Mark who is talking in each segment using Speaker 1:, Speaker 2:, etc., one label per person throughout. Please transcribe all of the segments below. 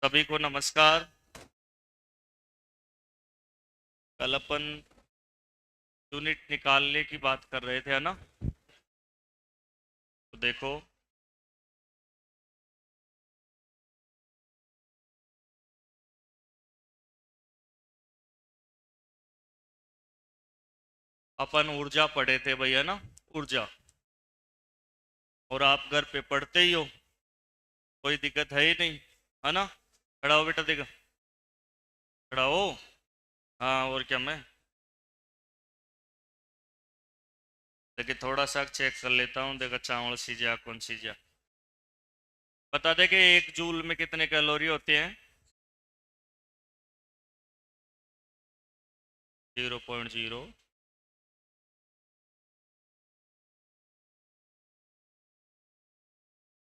Speaker 1: सभी को नमस्कार। कल अपन यूनिट निकालने की बात कर रहे थे, है ना? तो देखो, अपन ऊर्जा पढ़े थे भाई, है ना? ऊर्जा। और आप घर पे पढ़ते ही हो, कोई दिक्कत है ही नहीं, है ना? खड़ा हो बेटा, देखो, खड़ा हो। हाँ, और क्या मैं देखिए थोड़ा सा चेक कर लेता हूँ। देखो, चावल सीजा कौन सीजा, बता दे कि 1 जूल में कितने कैलोरी होते हैं? 0.0।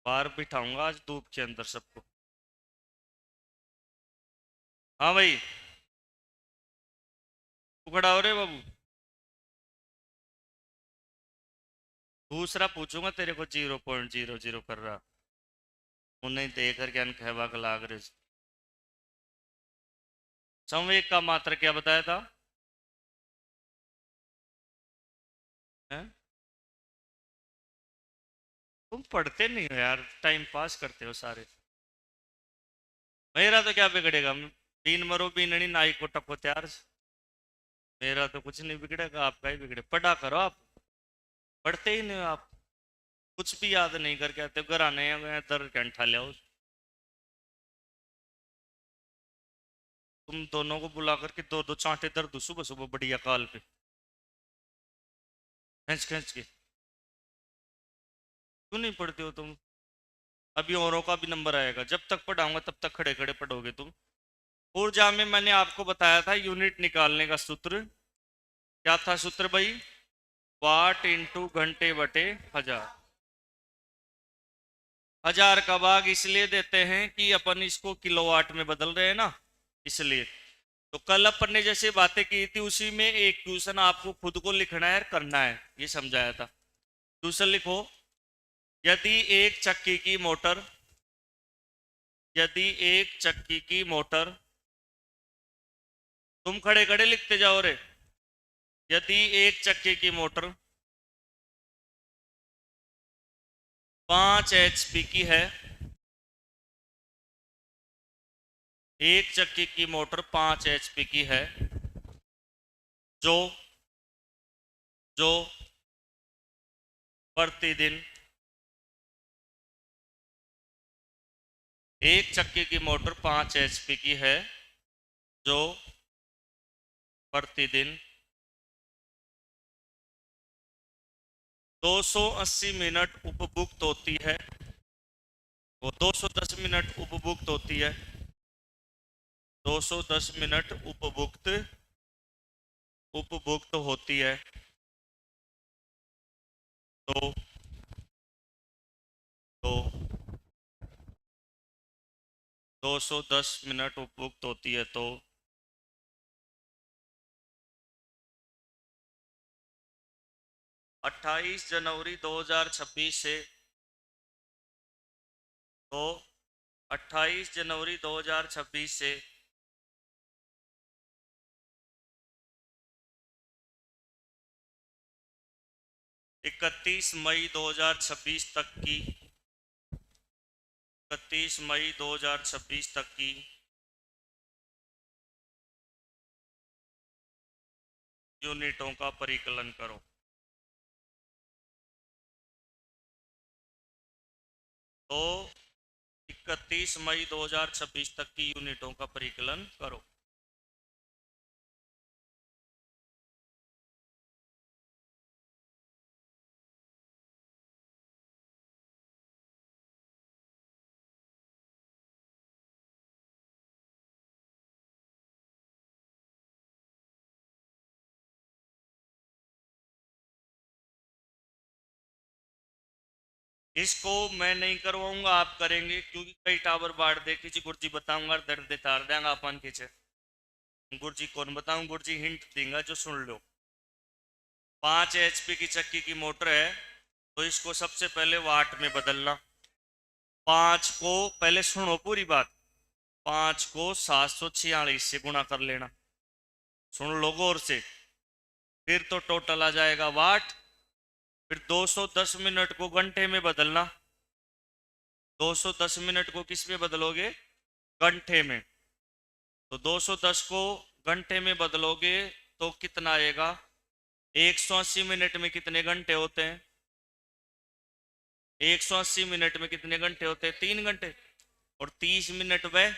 Speaker 1: बाहर बिठाऊंगा आज धूप के अंदर सबको। हाँ भाई, तू खड़ा हो रे बाबू। दूसरा पूछूंगा तेरे को, 0.00 कर रहा उन्हें देकर ज्ञान कहवा का लाग रहे। संवेग का मात्र क्या बताया था? हैं? तुम पढ़ते नहीं हो यार, टाइम पास करते हो सारे। मेरा तो क्या बिगड़ेगा, बीन मरो बीननी नाई को टको त्यार। मेरा तो कुछ नहीं बिगड़ेगा, आपका ही बिगड़े। पढ़ा करो आप, पढ़ते ही नहीं हो आप। कुछ भी याद नहीं करके आते हो, घर आने दर घंटा ले आओ। तुम दोनों को बुला करके दो दो चांटे दर दो सुबह सुबह बढ़िया काल पे, खींच खींच के। क्यों नहीं पढ़ते हो तुम? अभी औरों का भी नंबर आएगा, जब तक पढ़ाऊंगा तब तक खड़े खड़े पढ़ोगे तुम। ऊर्जा में मैंने आपको बताया था यूनिट निकालने का सूत्र। क्या था सूत्र भाई? वाट इंटू घंटे बटे हजार। हजार का भाग इसलिए देते हैं कि अपन इसको किलोवाट में बदल रहे हैं ना, इसलिए। तो कल अपन ने जैसे बातें की थी उसी में एक क्वेश्चन आपको खुद को लिखना है, करना है, ये समझाया था। क्वेश्चन लिखो। यदि एक चक्की की मोटर यदि एक चक्की की मोटर, तुम खड़े खड़े लिखते जाओ रे। यदि एक चक्की की मोटर 5 HP की है, एक चक्की की मोटर 5 HP की है, जो जो प्रतिदिन, एक चक्की की मोटर 5 HP की है जो प्रतिदिन 280 मिनट उपभुक्त होती है। वो 210 मिनट उपभुक्त होती है। 210 मिनट उपभुक्त उपभुक्त होती है। तो तो 210 मिनट उपभुक्त होती है तो 28 जनवरी 2026 से, तो 28 जनवरी 2026 से 31 मई 2026 तक की, 31 मई 2026 तक की यूनिटों का परिकलन करो। तो 31 मई 2026 तक की यूनिटों का परिकलन करो। इसको मैं नहीं करवाऊंगा, आप करेंगे, क्योंकि कई टावर बाढ़ दे किसी गुरुजी बताऊंगा, दर्द तार देंगे अपन खींचे। गुरुजी कौन बताऊं? गुरुजी हिंट देंगे जो सुन लो। 5 HP की चक्की की मोटर है, तो इसको सबसे पहले वाट में बदलना। 5 को पहले सुनो पूरी बात। 5 को 746 से गुणा कर लेना। सुन लो गौर से, फिर तो टोटल आ जाएगा वाट। फिर 210 मिनट को घंटे में बदलना। 210 मिनट को किस में बदलोगे? घंटे में। तो 210 को घंटे में बदलोगे तो कितना आएगा? 180 मिनट में कितने घंटे होते हैं? 180 मिनट में कितने घंटे होते हैं? 3 घंटे। और 30 मिनट वह,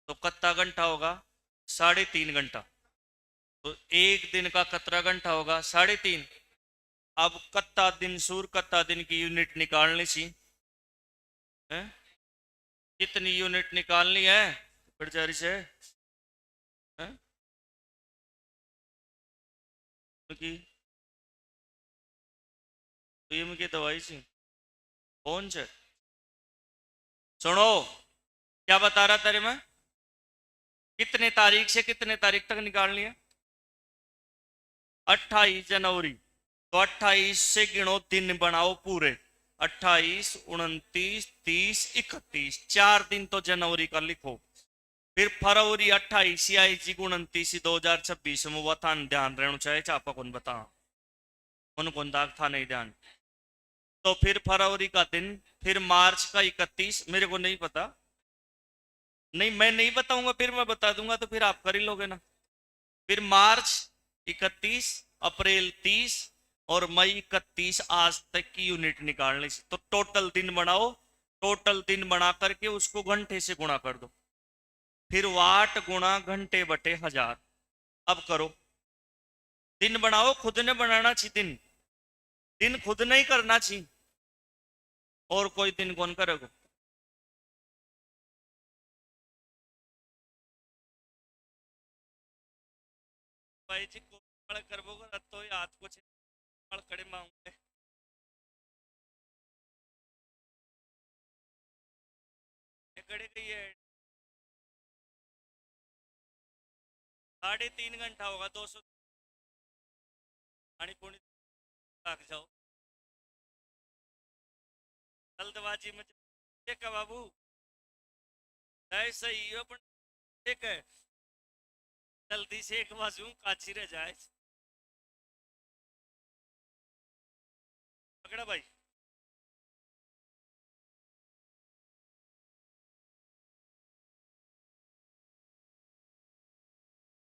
Speaker 1: तो कितना घंटा होगा? 3.5 घंटा। तो एक दिन का कितना घंटा होगा? 3.5। अब कितना दिन सूर, कितना दिन की यूनिट निकालनी सी है? कितनी यूनिट निकालनी है फिर जरी से है? क्योंकि तो ये मुझे दवाई सी कौन से सुनो, क्या बता रहा तेरे मैं? कितने तारीख से कितने तारीख तक निकालनी है? 28 जनवरी। तो 28 से गिनो, दिन बनाओ पूरे। 28, 29, 30, 31, 4 दिन तो जनवरी का लिखो। फिर फरवरी 28 आई जी 29 2026 में वो था ध्यान रहना चाहिए। चापा कौन बता कौन कौन दाग था नहीं ध्यान। तो फिर फरवरी का दिन, फिर मार्च का 31, मेरे को नहीं पता। नहीं मैं नहीं बताऊंगा, फिर मैं बता दूंगा तो फिर आप कर ही लोगे ना। फिर मार्च 31, अप्रैल 30 और मई 31, आज तक की यूनिट निकालने से। तो टोटल दिन बनाओ। टोटल दिन बना करके उसको घंटे से गुणा कर दो। फिर वाट गुणा घंटे बटे 1000। अब करो, दिन बनाओ। खुद ने बनाना चाहिए दिन। दिन खुद नहीं करना चाहिए, और कोई दिन कौन करेगा? भाई जी को करबो तो हाथ को खड़े मांगे खड़े गई है। 3.5 घंटा होगा। 200 पानी पूनी भाग जाओ जल्दबाजी में। ठीक है बाबू, ऐसा ही हो पण ठीक है। जल्दी से एक बाजू काची रह जाए। पकड़ा भाई।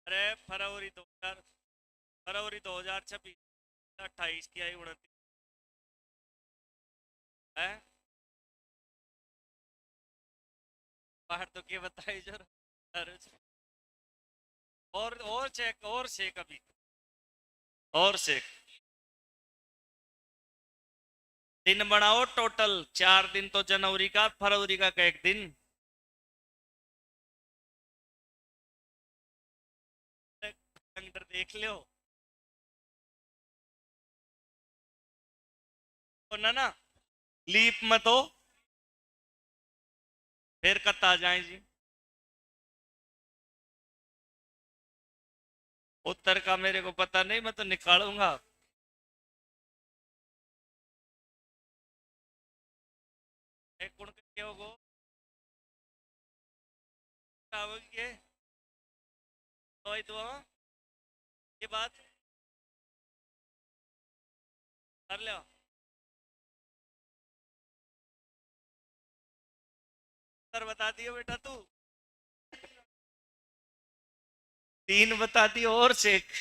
Speaker 1: अरे फरवरी 2026, 28 की आई 29 है। बाहर तो क्या बताई जरा। अरे और चेक, और चेक अभी, और चेक। दिन बनाओ टोटल। 4 दिन तो जनवरी का, फरवरी का एक दिन। कैलेंडर देख लो तो ना लीप मत हो, फिर कत आ जाए जी। उत्तर का मेरे को पता नहीं, मैं तो निकालूंगा। एक गुण क्या होगा? ये तो ये बात कर लो। उत्तर बता दियो बेटा तू। 3 बता दियो और चेक।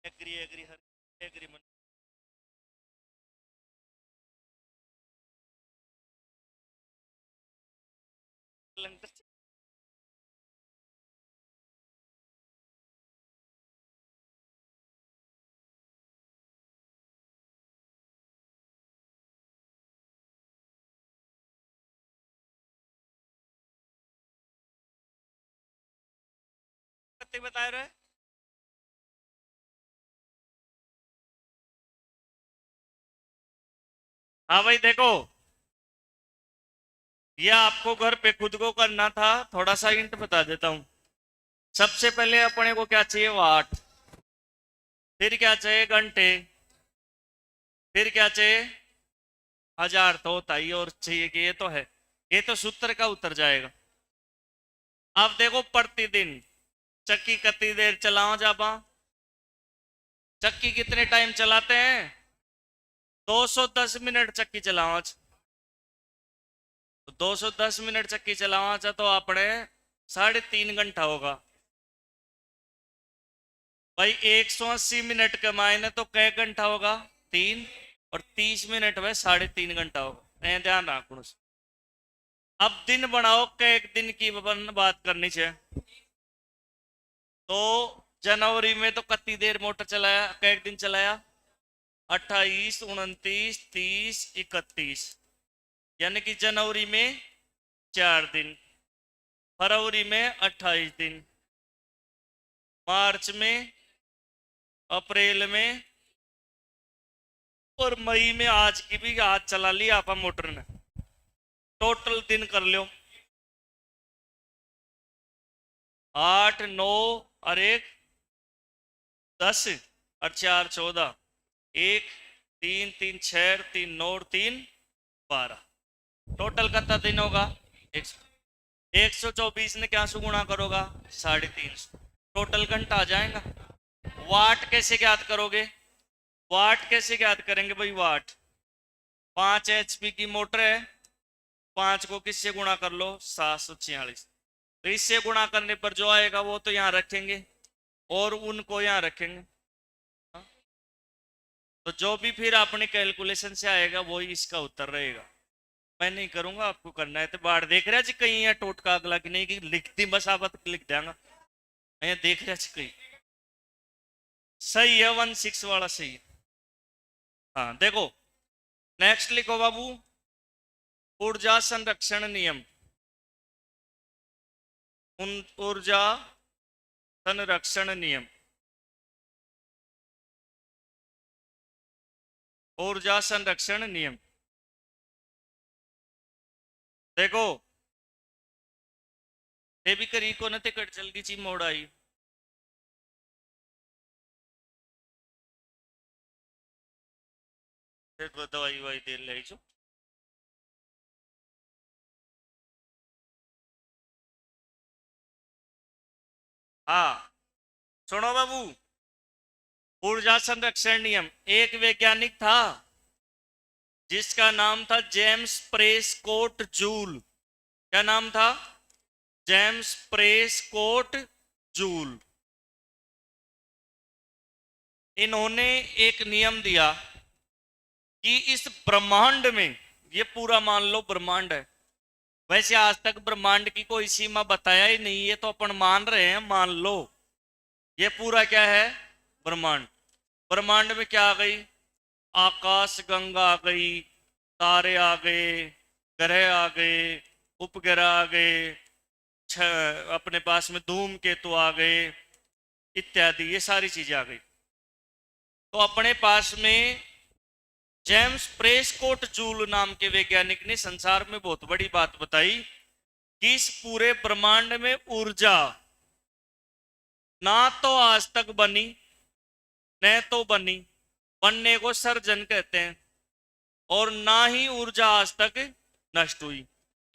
Speaker 1: एग्री एग्री हर एग्री मन। कैलेंडर कितने बता रहे? हाँ भाई देखो, ये आपको घर पे खुद को करना था। थोड़ा सा हिंट बता देता हूँ। सबसे पहले अपने को क्या चाहिए, वाट। फिर क्या चाहिए, घंटे। फिर क्या चाहिए, हजार। तो होता ही और चाहिए कि ये तो है, ये तो सूत्र का उतर जाएगा। अब देखो प्रतिदिन चक्की कितनी देर चलाओ जाबा। चक्की कितने टाइम चलाते हैं, 210 मिनट चक्की चलाओ आज। तो 210 मिनट चक्की चलाओ आज, तो अपने 3.5 घंटा होगा भाई। 180 मिनट कमाए ना तो कै घंटा होगा, 3। और 30 मिनट में 3.5 घंटा होगा। ध्यान रखो। अब दिन बनाओ, कै एक दिन की बात करनी चाहिए। तो जनवरी में तो कितनी देर मोटर चलाया, कै एक दिन चलाया, 28, 29, 30, 31। यानी कि जनवरी में 4 दिन, फरवरी में 28 दिन, मार्च में, अप्रैल में, और मई में। आज की भी आज चला लिया आप मोटर ने। टोटल दिन कर लो, 8, 9 और 1 10 और 4 14, 1 3 3 6 3 9 3 12। टोटल कितना दिन होगा, 124 ने क्या सु गुणा करोगा, 350। टोटल घंटा आ जाएगा। वाट कैसे ज्ञात करोगे, वाट कैसे ज्ञात करेंगे भाई, वाट 5 HP की मोटर है, 5 को किससे गुणा कर लो, 746। तो इससे गुणा करने पर जो आएगा वो तो यहाँ रखेंगे और उनको यहाँ रखेंगे। हाँ? तो जो भी फिर अपने कैलकुलेशन से आएगा वही इसका उत्तर रहेगा। मैं नहीं करूंगा, आपको करना है। तो बाढ़ देख रहा जी कहीं है टोटका अगला कि नहीं, कि लिखती बस आप लिख देंगे। मैं देख रहा जी कहीं सही है, 16 वाला सही है। हाँ देखो, नेक्स्ट लिखो बाबू, ऊर्जा संरक्षण नियम। ऊर्जा संरक्षण नियम, ऊर्जा संरक्षण नियम। देखो ये भी करी को न कट जल्दी ची मोड़ आई। दवाई ववाई दे ले जो। हाँ सुनो बाबू, ऊर्जा संरक्षण नियम, एक वैज्ञानिक था जिसका नाम था जेम्स प्रेस्कॉट जूल। क्या नाम था, जेम्स प्रेस्कॉट जूल। इन्होंने एक नियम दिया कि इस ब्रह्मांड में, ये पूरा मान लो ब्रह्मांड है। वैसे आज तक ब्रह्मांड की कोई सीमा बताया ही नहीं, ये तो अपन मान रहे हैं, मान लो ये पूरा क्या है, ब्रह्मांड। ब्रह्मांड में क्या आ गई, आकाश गंगा आ गई, तारे आ गए, ग्रह आ गए, उपग्रह आ गए, अपने पास में धूम केतु आ गए इत्यादि, ये सारी चीजें आ गई। तो अपने पास में जेम्स प्रेस्कॉट जूल नाम के वैज्ञानिक ने संसार में बहुत बड़ी बात बताई कि इस पूरे ब्रह्मांड में ऊर्जा ना तो आज तक बनी, न तो बनी, बनने को सर्जन कहते हैं, और ना ही ऊर्जा आज तक नष्ट हुई।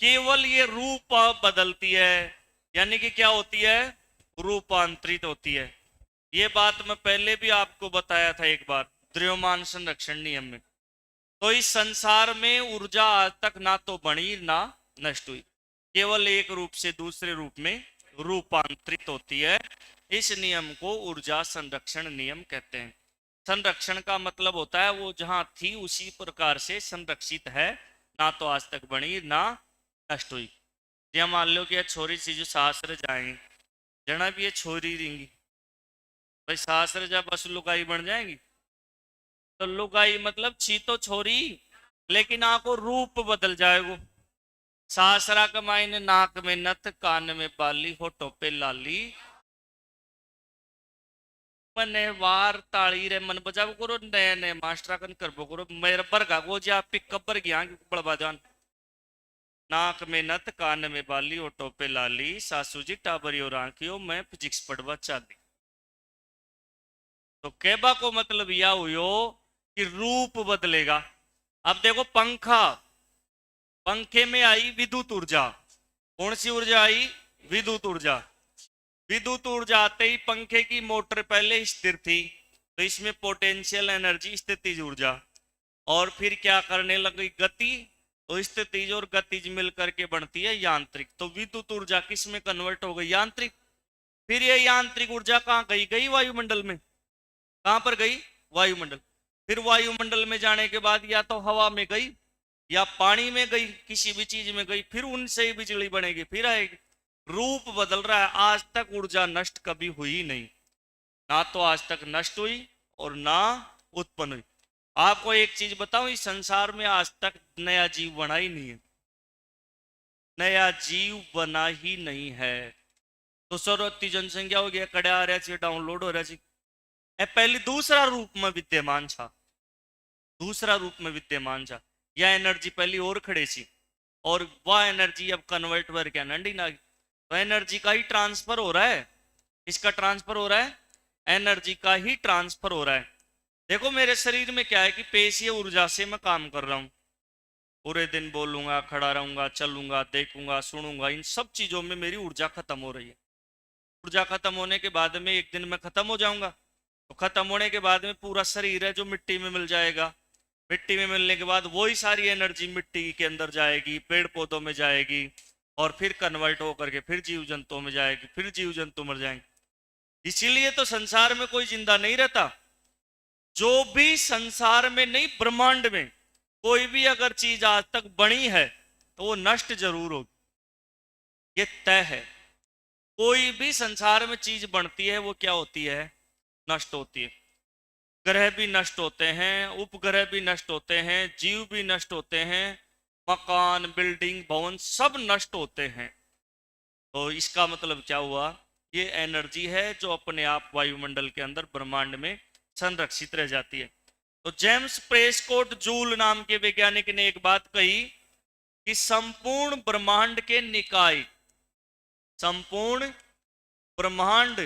Speaker 1: केवल ये रूप बदलती है, यानी कि क्या होती है, रूपांतरित होती है। ये बात मैं पहले भी आपको बताया था एक बार, द्रव्यमान संरक्षण नियम में। तो इस संसार में ऊर्जा आज तक ना तो बनी ना नष्ट हुई, केवल एक रूप से दूसरे रूप में रूपांतरित होती है। इस नियम को ऊर्जा संरक्षण नियम कहते हैं। संरक्षण का मतलब होता है वो जहां थी उसी प्रकार से संरक्षित है, ना तो आज तक बनी ना नष्ट हुई। या मान लो कि यह छोरी सी जो शास्त्र जाएंगे, जना भी ये छोरी रहेंगी भाई, शास्त्र जब बस लुगाई बन जाएंगी। तो लुगाई मतलब छी तो छोरी, लेकिन आपको रूप बदल जाएगा। सासरा कमाई, नाक में नथ, कान में बाली, होठों पे लाली, मने वार ताली रे मन बजाव करो नए नए मास्टर कन करबो करो मेरे बरगा गो जा पिकअप पर गया बड़बा जान नाक में नथ कान में बाली और टोपे लाली सासू जी टाबरी और आंखियों मैं फिजिक्स पढ़वा चाली। तो कहबा को मतलब यह हुयो कि रूप बदलेगा। अब देखो पंखा, पंखे में आई विद्युत ऊर्जा, कौन सी ऊर्जा आई? विद्युत ऊर्जा। विद्युत ऊर्जा आते ही पंखे की मोटर पहले स्थिर थी तो इसमें पोटेंशियल एनर्जी स्थितिज ऊर्जा, और फिर क्या करने लगी? गति। तो स्थितिज और गतिज मिलकर के बनती है यांत्रिक। तो विद्युत ऊर्जा किस में कन्वर्ट हो गई? यांत्रिक। फिर ये यांत्रिक ऊर्जा कहां गई? गई वायुमंडल में। कहां पर गई? वायुमंडल। फिर वायुमंडल में जाने के बाद या तो हवा में गई या पानी में गई, किसी भी चीज में गई, फिर उनसे ही बिजली बनेगी, फिर आएगी। रूप बदल रहा है। आज तक ऊर्जा नष्ट कभी हुई नहीं, ना तो आज तक नष्ट हुई और ना उत्पन्न हुई। आपको एक चीज बताऊं, इस संसार में आज तक नया जीव बना ही नहीं है, नया जीव बना ही नहीं है। तो सर्वोत्ती जनसंख्या हो गया, कड़े आ रहा है, डाउनलोड हो रहा है। पहले दूसरा रूप में विद्यमान था, दूसरा रूप में विद्यमान था। यह एनर्जी पहली और खड़े सी, और वह एनर्जी अब कन्वर्ट कर क्या नंडी ना, तो एनर्जी का ही ट्रांसफर हो रहा है। इसका ट्रांसफर हो रहा है, एनर्जी का ही ट्रांसफर हो रहा है। देखो मेरे शरीर में क्या है कि पेशीय ऊर्जा से मैं काम कर रहा हूं, पूरे दिन बोलूंगा, खड़ा रहूंगा, चलूंगा, देखूंगा, सुनूंगा, इन सब चीजों में मेरी ऊर्जा खत्म हो रही है। ऊर्जा खत्म होने के बाद में एक दिन मैं खत्म हो जाऊंगा। तो खत्म होने के बाद में पूरा शरीर है जो मिट्टी में मिल जाएगा। मिट्टी में मिलने के बाद वही सारी एनर्जी मिट्टी के अंदर जाएगी, पेड़ पौधों में जाएगी, और फिर कन्वर्ट होकर के फिर जीव जंतुओं में जाएगी, फिर जीव जंतु मर जाएंगे। इसीलिए तो संसार में कोई जिंदा नहीं रहता। जो भी संसार में नहीं, ब्रह्मांड में कोई भी अगर चीज आज तक बनी है तो वो नष्ट जरूर होगी, ये तय है। कोई भी संसार में चीज बनती है वो क्या होती है? नष्ट होती है। ग्रह भी नष्ट होते हैं, उपग्रह भी नष्ट होते हैं, जीव भी नष्ट होते हैं, मकान, बिल्डिंग, भवन सब नष्ट होते हैं। तो इसका मतलब क्या हुआ? ये एनर्जी है जो अपने आप वायुमंडल के अंदर ब्रह्मांड में संरक्षित रह जाती है। तो जेम्स प्रेस्कॉट जूल नाम के वैज्ञानिक ने एक बात कही कि संपूर्ण ब्रह्मांड के निकाय, संपूर्ण ब्रह्मांड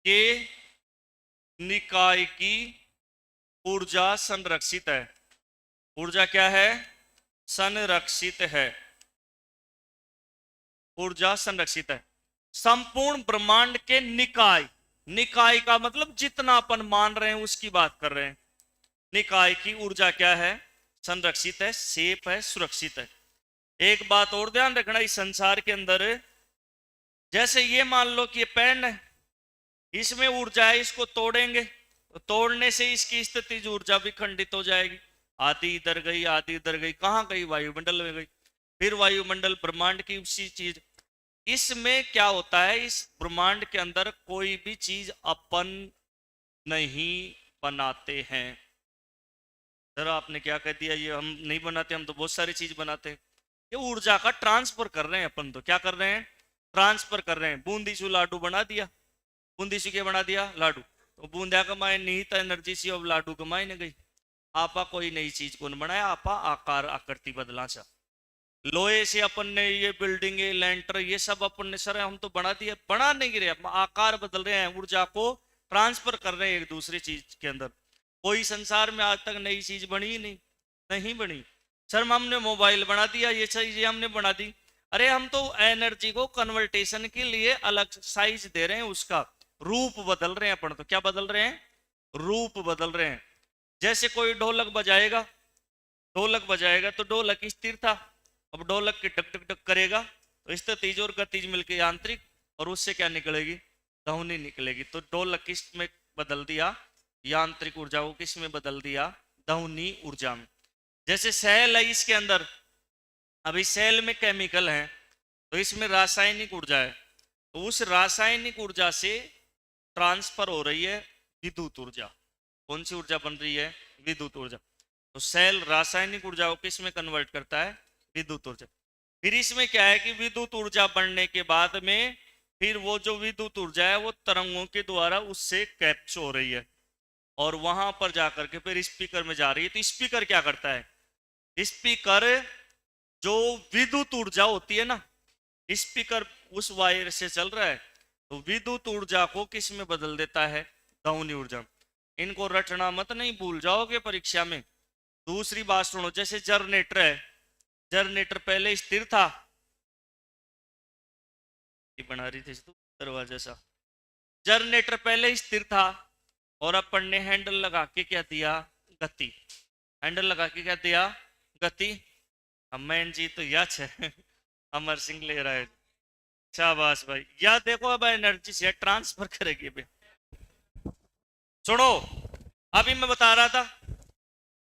Speaker 1: के निकाय की ऊर्जा संरक्षित है। ऊर्जा क्या है? संरक्षित है। ऊर्जा संरक्षित है। संपूर्ण ब्रह्मांड के निकाय, निकाय का मतलब जितना अपन मान रहे हैं उसकी बात कर रहे हैं। निकाय की ऊर्जा क्या है? संरक्षित है, सेफ है, सुरक्षित है। एक बात और ध्यान रखना, इस संसार के अंदर जैसे ये मान लो कि ये पेन है, इसमें ऊर्जा है, इसको तोड़ेंगे तो तोड़ने से इसकी स्थितिज ऊर्जा भी खंडित हो जाएगी, आधी इधर गई, आधी इधर गई, कहां गई? वायुमंडल में गई। फिर वायुमंडल ब्रह्मांड की उसी चीज। इसमें क्या होता है? इस ब्रह्मांड के अंदर कोई भी चीज अपन नहीं बनाते हैं। जरा आपने क्या कह दिया? ये हम नहीं बनाते, हम तो बहुत सारी चीज बनाते हैं। ये ऊर्जा का ट्रांसफर कर रहे हैं अपन, तो क्या कर रहे हैं? ट्रांसफर कर रहे हैं। बूंदी से लाडू बना दिया, बूंदी से क्या बना दिया? लाडू। तो बूंदा कमाए निहित एनर्जी से अब लाडू कमाए न गई। आपा कोई नई चीज को न बनाया, आपा आकार आकृति बदला सा। लोहे से अपन ने ये बिल्डिंग, लेंटर, ये सब अपन ने सर हम तो बना दिया, बना नहीं रहे, आकार बदल रहे हैं, ऊर्जा को ट्रांसफर कर रहे हैं एक दूसरी चीज के अंदर। कोई संसार में आज तक नई चीज बनी ही नहीं, नहीं बनी। सर हमने मोबाइल बना दिया, ये चीजें हमने बना दी। अरे हम तो एनर्जी को कन्वर्टेशन के लिए अलग साइज दे रहे हैं, उसका रूप बदल रहे हैं अपन। तो क्या बदल रहे हैं? रूप बदल रहे हैं। जैसे कोई ढोलक बजाएगा, ढोलक बजाएगा तो ढोलक स्थिर था, अब ढोलक की टक टक टक करेगा तो स्थितिज और गतिज मिलकर यांत्रिक, और उससे क्या निकलेगी? ध्वनि निकलेगी। तो ढोलक किस में बदल दिया? यांत्रिक ऊर्जा को किस में बदल दिया? ध्वनि ऊर्जा में। जैसे सेल है, इसके अंदर अभी सेल में केमिकल है तो इसमें रासायनिक ऊर्जा है, तो उस रासायनिक ऊर्जा से ट्रांसफर हो रही है विद्युत ऊर्जा। कौन सी ऊर्जा बन रही है? विद्युत ऊर्जा। तो सेल रासायनिक ऊर्जा को किस में कन्वर्ट करता है? विद्युत ऊर्जा। फिर इसमें क्या है कि विद्युत ऊर्जा बनने के बाद में फिर वो जो विद्युत ऊर्जा है वो तरंगों के द्वारा उससे कैप्चर हो रही है और वहां पर जाकर के फिर स्पीकर में जा रही है। तो स्पीकर क्या करता है? स्पीकर जो विद्युत ऊर्जा होती है ना, स्पीकर उस वायर से चल रहा है तो विद्युत ऊर्जा को किस में बदल देता है? ध्वनि ऊर्जा। इनको रटना मत, नहीं भूल जाओगे परीक्षा में। दूसरी बात सुनो, जैसे जनरेटर है, जनरेटर पहले स्थिर था, ये बना रही थी तो दरवाजा सा, जनरेटर पहले स्थिर था और अपन ने हैंडल लगा के क्या दिया? गति। हैंडल लगा के क्या दिया? गति। अमैन जी तो यच है अमर सिंह ले रहा है, शाबाश भाई। या देखो अब एनर्जी से ट्रांसफर करेगी बे। सुनो, अभी मैं बता रहा था,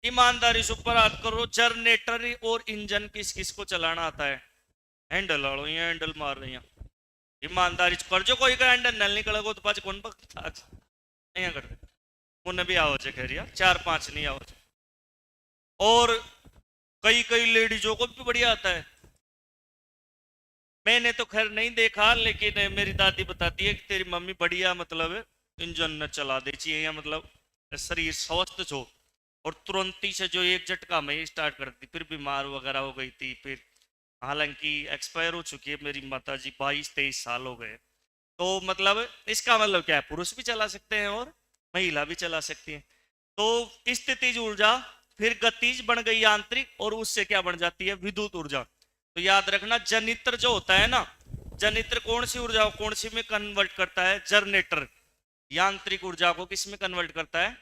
Speaker 1: ईमानदारी से ऊपर हाथ करो, जनरेटर और इंजन किस किस को चलाना आता है? हैंडल वालों, ये हैंडल मार रही हैं। ईमानदारी से कर जो, कोई का हैंडल नल निकलेगा तो पाँच कौन पकता नहीं करते उन्हें भी आवाज है, खैरिया 4-5 नहीं आवाज। और कई कई लेडीजों को भी बढ़िया आता है। मैंने तो खैर नहीं देखा, लेकिन मेरी दादी बताती है कि तेरी मम्मी बढ़िया मतलब इंजन न चला दे चाहिए, या मतलब शरीर स्वस्थ हो। और तुरंत ही से जो एक झटका में स्टार्ट कर दी, फिर बीमार वगैरह हो गई थी। फिर हालांकि एक्सपायर हो चुकी है मेरी माता जी, 22-23 साल हो गए। तो मतलब इसका मतलब क्या है? पुरुष भी चला सकते हैं और महिला भी चला सकती है। तो स्थितिज ऊर्जा फिर गतिज बन गई यांत्रिक, और उससे क्या बन जाती है? विद्युत ऊर्जा। तो याद रखना, जनित्र जो होता है ना, जनित्र कौन सी ऊर्जा को कौन सी में कन्वर्ट करता है? जनरेटर। यांत्रिक ऊर्जा को किस में कन्वर्ट करता है?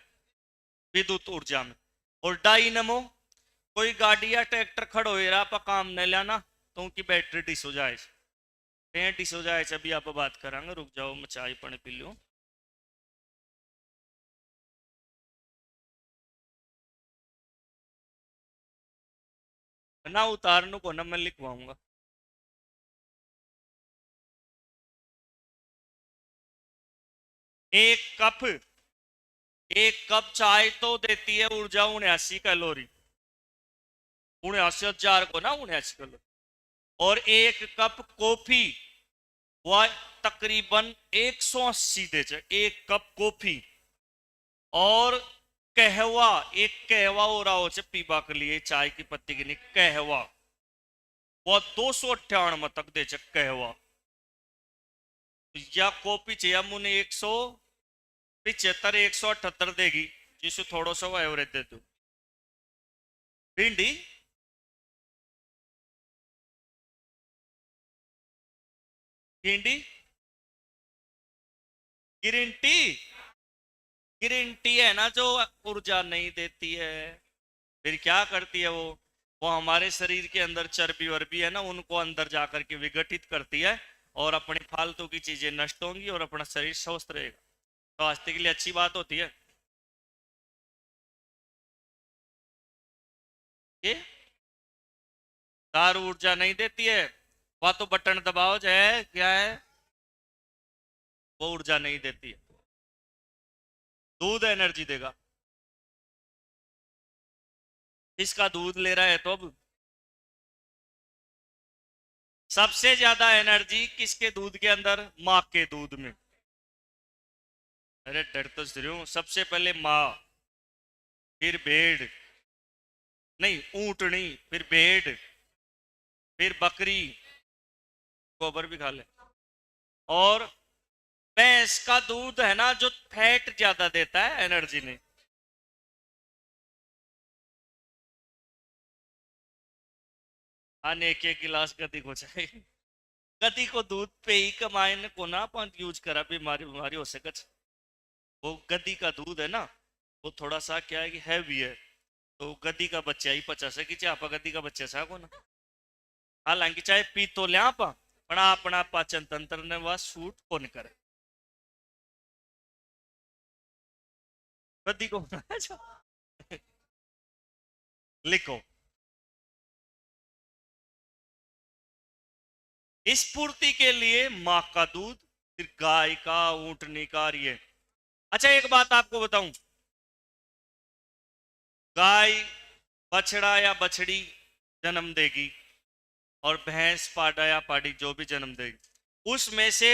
Speaker 1: विद्युत ऊर्जा में। और डायनमो, कोई गाड़ी या ट्रैक्टर खड़ो हो रहा आप काम नहीं लाना तो उनकी बैटरी डिस हो जाए, डिस हो जाए। अभी आप बात करांगे, रुक जाओ मैं चाय पानी पी लूं। ना उतारने को ना मैं लिखवाऊंगा। एक कप, एक कप चाय तो देती है ऊर्जा 79 कैलोरी, 79,000 को ना 79 कैलोरी। और एक कप कॉफी वह तकरीबन 180 दे जाए, एक कप कॉफी। और कहवा, एक कहवा हो रहा हो पीबा के लिए चाय की पत्ती की नहीं, कहवा वह 298 तक दे जाए कहवा। या कॉफी चाहिए मुझे 175, 178 देगी, जिससे थोड़ा सा एवरेज दे दो। भिंडी, भिंडी, ग्रीन टी, ग्रीन टी है ना जो ऊर्जा नहीं देती है। फिर क्या करती है वो हमारे शरीर के अंदर चर्बी वर्बी है ना, उनको अंदर जाकर के विघटित करती है और अपनी फालतू की चीजें नष्ट होंगी और अपना शरीर स्वस्थ रहेगा। स्वास्थ्य के लिए अच्छी बात होती है ये। दारू ऊर्जा नहीं देती है, वह तो बटन दबाओ जाए क्या है, वो ऊर्जा नहीं देती है। दूध एनर्जी देगा। इसका दूध ले रहा है तो अब सबसे ज्यादा एनर्जी किसके दूध के अंदर? माँ के दूध में। अरे डर तो जरूर हूं। सबसे पहले माँ, फिर भेड़, नहीं ऊंटनी, फिर भेड़, फिर बकरी, गोबर भी खा ले। और भैंस का दूध है ना जो फैट ज्यादा देता है, एनर्जी नहीं। आने के गिलास गति को चाहिए, गति को दूध पे ही कमाए को ना अपन यूज करा, बीमारी बीमारी हो सके। वो गद्दी का दूध है ना, वो थोड़ा सा क्या है कि हैवी है, तो गद्दी का बच्चा ही पचा सके, चाहे आप गद्दी का बच्चा सा को ना। हालांकि चाहे पी तो लिया आप, पण अपना पाचन तंत्र ने वह सूट कौन करे गद्दी को लिखो, स्फूर्ति के लिए माँ का दूध, फिर गाय का, ऊंटनी का, ये। अच्छा एक बात आपको बताऊं, गाय बछड़ा या बछड़ी जन्म देगी और भैंस पाडा या पाड़ी जो भी जन्म देगी, उसमें से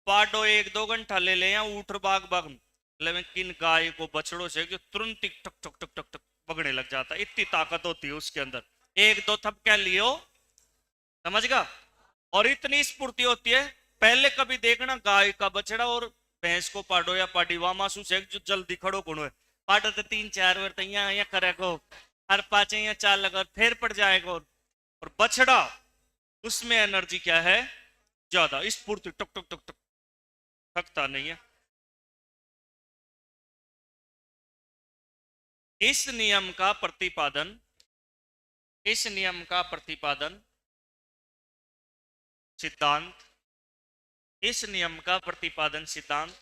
Speaker 1: पाडो 1-2 घंटा ले ले या ऊठ बाग बाग, लेकिन गाय को बछड़ों से जो तुरंत ही टक टक टक टक टक पकड़ने लग जाता है, इतनी ताकत होती है उसके अंदर। 1-2 थपके लियो, समझ गया। और इतनी स्फूर्ति होती है। पहले कभी देखना गाय का बछड़ा और भैंस को पाडो या पाडी वहां मासू से जो जल्दी खड़ो कौन है, पाडो तो 3-4 बार तैयार या करेगा, हर 5 या 4 लगा फिर पड़ जाएगा। और बछड़ा उसमें एनर्जी क्या है, ज्यादा स्फूर्ति, टक टक टक टक, थकता नहीं है। इस नियम का प्रतिपादन, इस नियम का प्रतिपादन सिद्धांत, इस नियम का प्रतिपादन सिद्धांत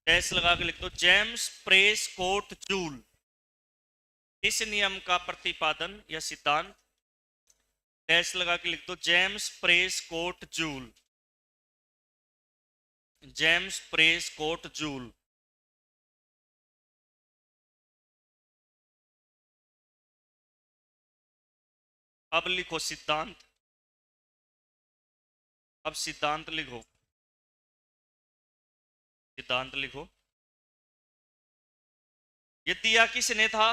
Speaker 1: डैश लगा के लिख दो, जेम्स प्रेस कोट जूल। इस नियम का प्रतिपादन या सिद्धांत डैश लगा के लिख दो, James Prescott Joule, James Prescott Joule. अब लिखो सिद्धांत, अब सिद्धांत लिखो, सिद्धांत लिखो। ये दिया किसने था,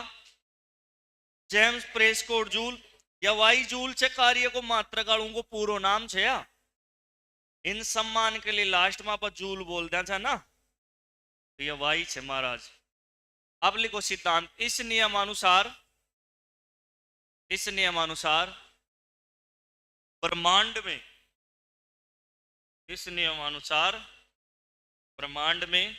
Speaker 1: जेम्स प्रेस्कोट जूल। या वाई जूल से कार्य को मात्रा काढ़ू को पूरा नाम छे या इन सम्मान के लिए लास्ट में आप जूल बोल दिया था ना, तो ये वाई छे महाराज। अब लिखो सिद्धांत, इस नियमानुसार, इस नियमानुसार ब्रह्मांड में, इस नियमानुसार ब्रह्मांड में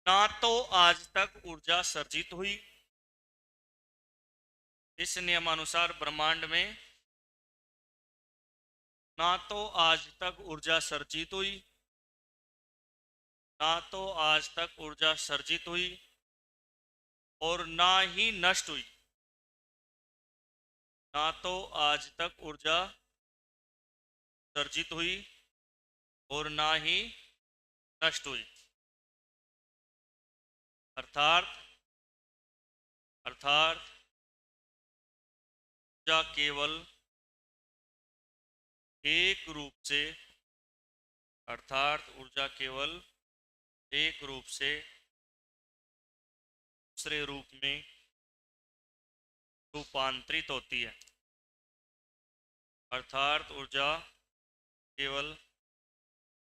Speaker 1: ना तो आज तक ऊर्जा सर्जित हुई, इस नियमानुसार ब्रह्मांड में ना तो आज तक ऊर्जा सर्जित हुई, ना तो आज तक ऊर्जा सर्जित हुई और ना ही नष्ट हुई, ना तो आज तक ऊर्जा सर्जित हुई और ना ही नष्ट हुई। अर्थात अर्थात ऊर्जा केवल एक रूप से, अर्थात ऊर्जा केवल एक रूप से दूसरे रूप में रूपांतरित होती है, अर्थात ऊर्जा केवल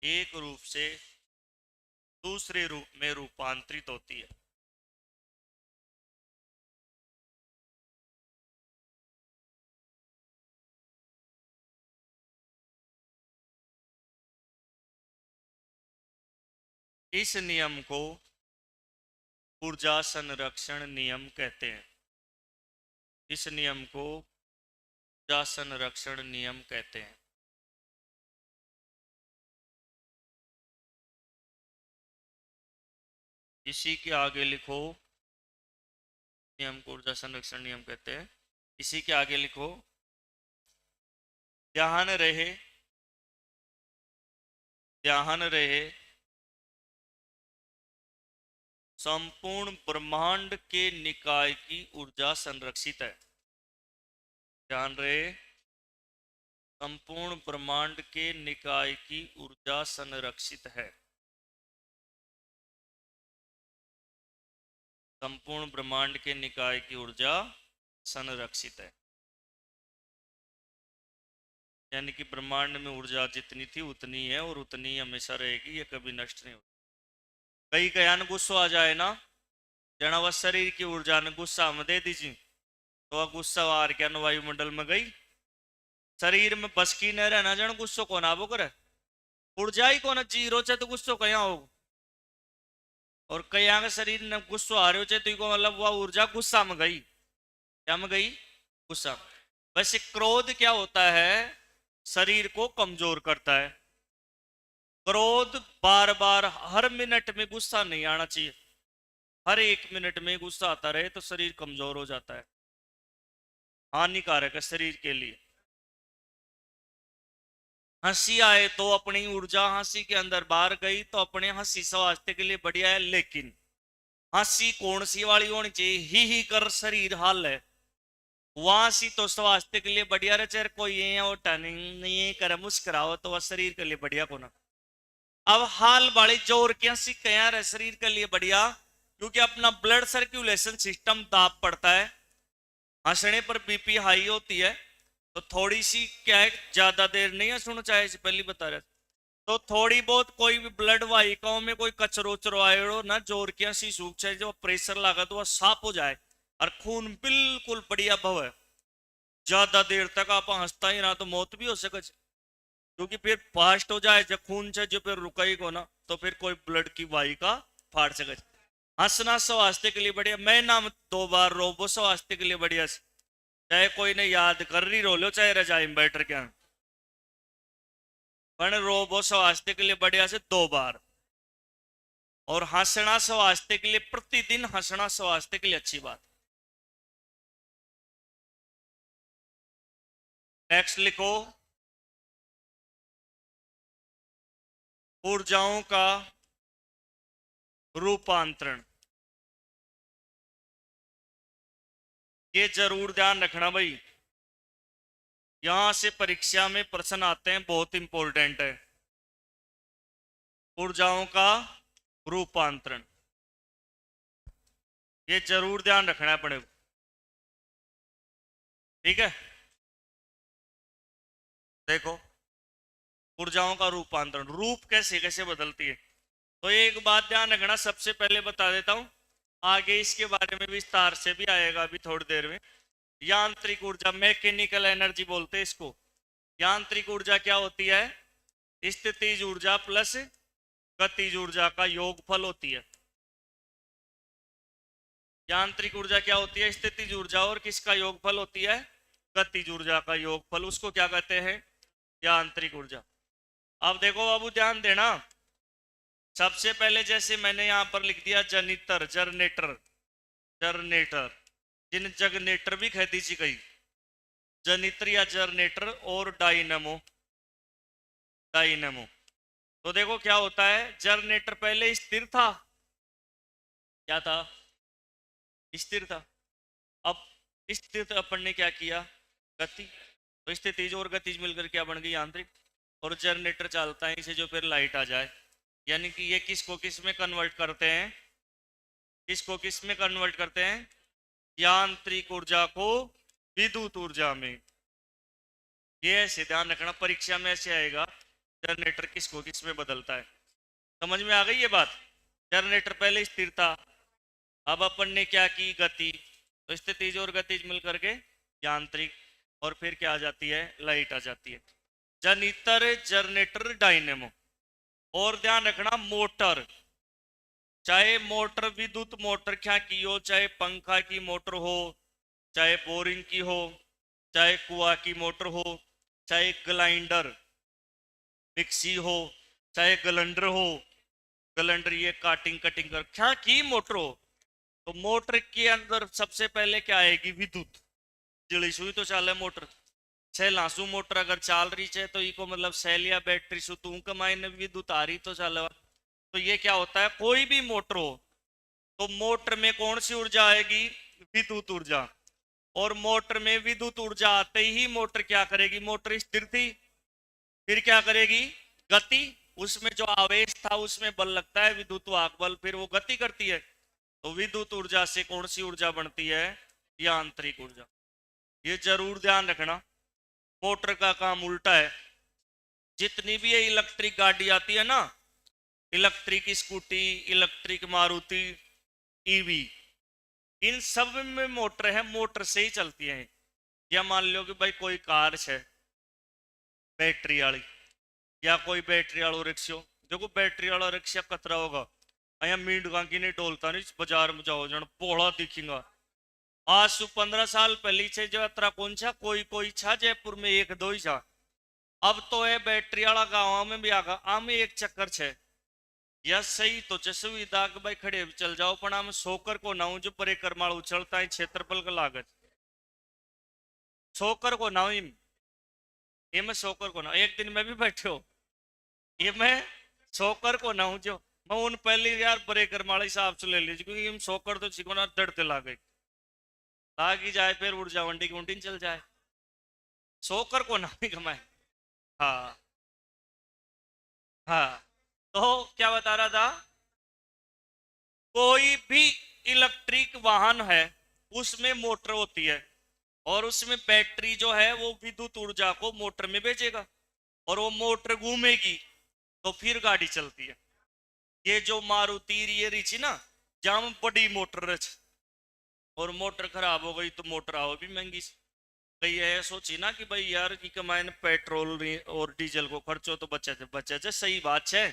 Speaker 1: एक रूप से दूसरे रूप में रूपांतरित होती है। इस नियम को ऊर्जा संरक्षण नियम कहते हैं, इस नियम को ऊर्जा संरक्षण नियम कहते हैं। इसी के आगे लिखो, नियम को ऊर्जा संरक्षण नियम कहते हैं। इसी के आगे लिखो, ध्यान रहे, ध्यान रहे संपूर्ण ब्रह्मांड के निकाय की ऊर्जा संरक्षित है। ध्यान रहे संपूर्ण ब्रह्मांड के निकाय की ऊर्जा संरक्षित है, संपूर्ण ब्रह्मांड के निकाय की ऊर्जा संरक्षित है। यानी कि ब्रह्मांड में ऊर्जा जितनी थी उतनी है और उतनी हमेशा रहेगी, ये कभी नष्ट नहीं होती। कई कयान गुस्सा आ जाए ना, जना वह शरीर की ऊर्जा ने गुस्सा में दे दीजिए तो वह गुस्सा आर के वायुमंडल में गई, शरीर में बस की न रहना, जन गुस्सो को ना वो करे, ऊर्जा ही को ना जीरो चे तो गुस्सो कया हो। और कया के शरीर ने गुस्सो आ रहे हो तो मतलब वह ऊर्जा गुस्सा में गई, क्या में गई, गुस्सा। वैसे क्रोध क्या होता है, शरीर को कमजोर करता है। क्रोध बार बार हर मिनट में गुस्सा नहीं आना चाहिए, हर 1 मिनट में गुस्सा आता रहे तो शरीर कमजोर हो जाता है, हानिकारक है शरीर के लिए। हंसी आए तो अपनी ऊर्जा हंसी के अंदर बाहर गई तो अपने हंसी स्वास्थ्य के लिए बढ़िया है, लेकिन हंसी कौन सी वाली होनी चाहिए, ही कर शरीर हाल है, वहां सी तो स्वास्थ्य के लिए बढ़िया रहे, चाहे कोई ये और टर्निंग नहीं करे मुस्कुराओ तो वह शरीर के लिए बढ़िया को ना। अब हाल वाली जोर क्या सी क्या रहे शरीर के लिए बढ़िया, क्योंकि अपना ब्लड सर्कुलेशन सिस्टम दाब पड़ता है, हंसने पर बीपी हाई होती है, तो थोड़ी सी क्या है, ज्यादा देर नहीं है सुनो, चाहे पहले बता रहे, तो थोड़ी बहुत कोई भी ब्लड वाहिकाओं में कोई कचरो उचरो आयो ना, जोर क्या सी सूख चाहे जो प्रेशर लगा तो वह साफ हो जाए और खून बिल्कुल बढ़िया बहे। ज्यादा देर तक आप हंसता ही रहा तो मौत भी हो सके, क्योंकि फिर फास्ट हो जाए जब खून से जो फिर रुका ही को ना, तो फिर कोई ब्लड की वाहिका फाड़ सके। हंसना स्वास्थ्य के लिए बढ़िया, मैं नाम 2 बार रोबो स्वास्थ्य के लिए बढ़िया, चाहे कोई ने याद कर रही रो लो चाहे रजाई में बैठ क्या, पर रोबो स्वास्थ्य के लिए बढ़िया से 2 बार। और हंसना स्वास्थ्य के लिए प्रतिदिन हंसना स्वास्थ्य के लिए अच्छी बात। नेक्स्ट लिखो, ऊर्जाओं का रूपांतरण। ये जरूर ध्यान रखना भाई, यहां से परीक्षा में प्रश्न आते हैं, बहुत इंपॉर्टेंट है। ऊर्जाओं का रूपांतरण ये जरूर ध्यान रखना पड़ेगा, ठीक है। देखो, ऊर्जाओं का रूपांतरण, रूप कैसे कैसे बदलती है, तो एक बात ध्यान रखना, सबसे पहले बता देता हूं, आगे इसके बारे में विस्तार से भी आएगा अभी थोड़ी देर में। यांत्रिक ऊर्जा, मैकेनिकल एनर्जी बोलते हैं इसको। यांत्रिक ऊर्जा क्या होती है, स्थितिज ऊर्जा प्लस गतिज ऊर्जा का योगफल होती है। यांत्रिक ऊर्जा क्या होती है, स्थितिज ऊर्जा और किसका योगफल होती है, गतिज ऊर्जा का योगफल, उसको क्या कहते हैं, यांत्रिक ऊर्जा। अब देखो बाबू ध्यान देना, सबसे पहले जैसे मैंने यहां पर लिख दिया जनितर, जनरेटर, जनरेटर, जिन जगनेटर भी कह दीजिए कहीं, जनित्र या जनरेटर और डायनेमो, डायनेमो। तो देखो क्या होता है, जनरेटर पहले स्थिर था, क्या था, स्थिर था। अब स्थिर था, अपन ने क्या किया, गति, तो स्थितिज और गतिज मिलकर क्या बन गई, यांत्रिक। और जनरेटर चलता है इसे जो फिर लाइट आ जाए, यानी कि ये किसको किस में कन्वर्ट करते हैं, किसको किस में कन्वर्ट करते हैं, यांत्रिक ऊर्जा को विद्युत ऊर्जा में। ये ऐसे ध्यान रखना, परीक्षा में ऐसे आएगा, जनरेटर किसको किस में बदलता है। समझ में आ गई ये बात, जनरेटर पहले स्थिर था, अब अपन ने क्या की, गति, तो स्थितिज और गतिज मिलकर के यांत्रिक, और फिर क्या आ जाती है, लाइट आ जाती है। जनितर, जनरेटर, डायनेमो। और ध्यान रखना, मोटर, चाहे मोटर विद्युत मोटर क्या की हो, चाहे पंखा की मोटर हो, चाहे बोरिंग की हो, चाहे कुआ की मोटर हो, चाहे ग्लाइंडर मिक्सी हो, चाहे ग्लैंडर हो, ग्लैंडर ये काटिंग कटिंग कर क्या की मोटर हो, तो मोटर के अंदर सबसे पहले क्या आएगी, विद्युत, जड़ी सुई तो चाले मोटर, लासू मोटर अगर चाल रही है तो इको मतलब सेल या बैटरी सु तू कमाई विद्युत आ रही तो चल। तो ये क्या होता है, कोई भी मोटर हो तो मोटर में कौन सी ऊर्जा आएगी, विद्युत ऊर्जा। और मोटर में विद्युत ऊर्जा आते ही मोटर क्या करेगी, मोटर स्थिर थी, फिर क्या करेगी, गति, उसमें जो आवेश था उसमें बल लगता है विद्युत वाहक बल, फिर वो गति करती है। तो विद्युत ऊर्जा से कौन सी ऊर्जा बनती है, यांत्रिक ऊर्जा। ये जरूर ध्यान रखना, मोटर का काम उल्टा है। जितनी भी ये इलेक्ट्रिक गाड़ी आती है ना, electric scooty, electric Maruti, EV, इन सब में मोटर है, मोटर से ही चलती है। या मान लो कि भाई कोई कार है बैटरी वाली, या कोई बैटरी वाला रिक्शा, देखो बैटरी वाला रिक्शा कतरा होगा, अया मीट गांगी नहीं टोलता नहीं, बाजार में जाओ जन पोड़ा दिखेगा। आज से 15 साल पहले छे जो यात्रा कौन छा, कोई कोई छा, जयपुर में एक दो ही छा। अब तो है बैटरी वाला गाँव में भी आगा, आम एक चक्कर छे, या सही तो चे सुविधा के भाई खड़े चल जाओ, पर हम सोकर को ना जो परिक्रमा उछलता है क्षेत्रफल का लागत, सोकर को ना ये मैं सोकर को ना, एक दिन में भी बैठे हो, ये मैं सोकर को ना हूं जो, मैं उन पहली यार परिक्रमा हिसाब से ले लीजिए, क्योंकि हम सोकर तो चिकोना दड़ते ला गए। लागी जाए फिर ऊर्जा वंडी की उंडी चल जाए, सोकर को ना भी कमाए। हाँ हाँ। तो क्या बता रहा था, कोई भी इलेक्ट्रिक वाहन है उसमें मोटर होती है, और उसमें बैटरी जो है वो विद्युत ऊर्जा को मोटर में भेजेगा, और वो मोटर घूमेगी तो फिर गाड़ी चलती है। ये जो मारुति ये रही थी ना, जहां बड़ी मोटर रच, और मोटर खराब हो गई तो मोटर आओ भी महंगी सी। कई ये सोची ना कि भाई यार की कमाए ने पेट्रोल और डीजल को खर्चो तो बचे सही बात है,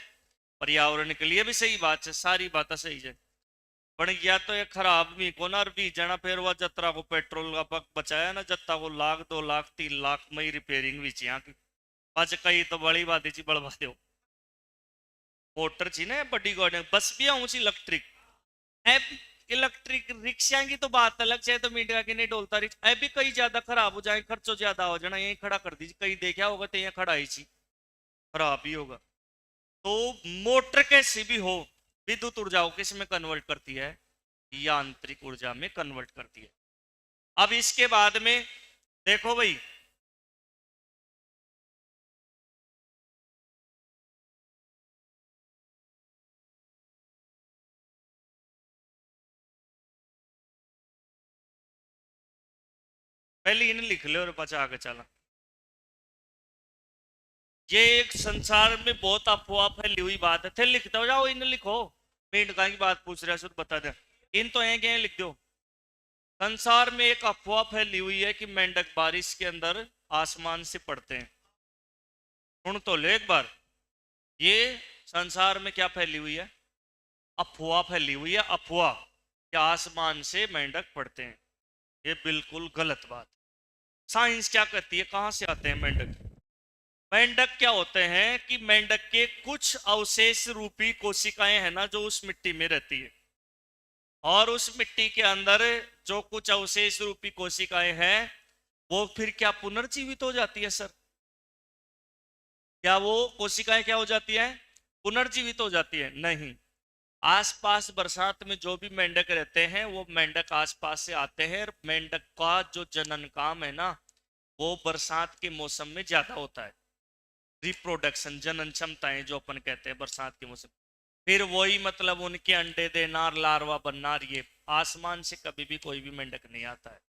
Speaker 1: पर्यावरण के लिए भी सही बात है, सारी बातें सही है। पण या तो ये खराब भी को ना भी जाना, फिर वह जत्रा को पेट्रोल का पक बचाया ना, जत्ता को लाख 2 लाख 3 लाख मई रिपेयरिंग भी चाहिए की। आज कई तो बड़ी बात जी बढ़वा दो, मोटर छी ना बड़ी गाड़ी बस भी आऊँ इलेक्ट्रिक। ऐप इलेक्ट्रिक रिक्शा की तो बात अलग है, तो मीडिया की नहीं डोलता रिक्शा ऐप भी कई ज्यादा खराब हो जाए, खर्चो ज्यादा हो जाना, यही खड़ा कर दीजिए, कहीं देखा होगा तो यहाँ खड़ा ही ची खराब ही होगा। तो मोटर कैसी भी हो विद्युत ऊर्जा को किस में कन्वर्ट करती है, यांत्रिक ऊर्जा में कन्वर्ट करती है। अब इसके बाद में देखो भाई, पहले इन्हें लिख लो और बचा आगे चला। ये एक संसार में बहुत अफवाह फैली हुई बात है, थे लिखते हो जाओ, इन्हें लिखो। मेंढका की बात पूछ रहे हो तो बता दे, इन तो है क्या लिख दो। संसार में एक अफवाह फैली हुई है कि मेंढक बारिश के अंदर आसमान से पड़ते हैं। सुन तो ले एक बार, ये संसार में क्या फैली हुई है, अफवाह फैली हुई है, अफवाह कि आसमान से मेंढक पड़ते हैं। ये बिल्कुल गलत बात। साइंस क्या कहती है, कहां से आते हैं मेंढक। मेंढक क्या होते हैं कि मेंढक के कुछ अवशेष रूपी कोशिकाएं हैं ना, जो उस मिट्टी में रहती है, और उस मिट्टी के अंदर जो कुछ अवशेष रूपी कोशिकाएं हैं वो फिर क्या पुनर्जीवित हो जाती है सर। क्या वो कोशिकाएं क्या हो जाती है, पुनर्जीवित हो जाती है, नहीं। आसपास बरसात में जो भी मेंढक रहते हैं वो मेंढक आसपास से आते हैं, और मेंढक का जो जनन काम है ना वो बरसात के मौसम में ज्यादा होता है। रिप्रोडक्शन जनन क्षमताएं जो अपन कहते हैं बरसात के मौसम, फिर वही मतलब उनके अंडे देना, लार्वा बनना, ये आसमान से कभी भी कोई भी मेंढक नहीं आता है।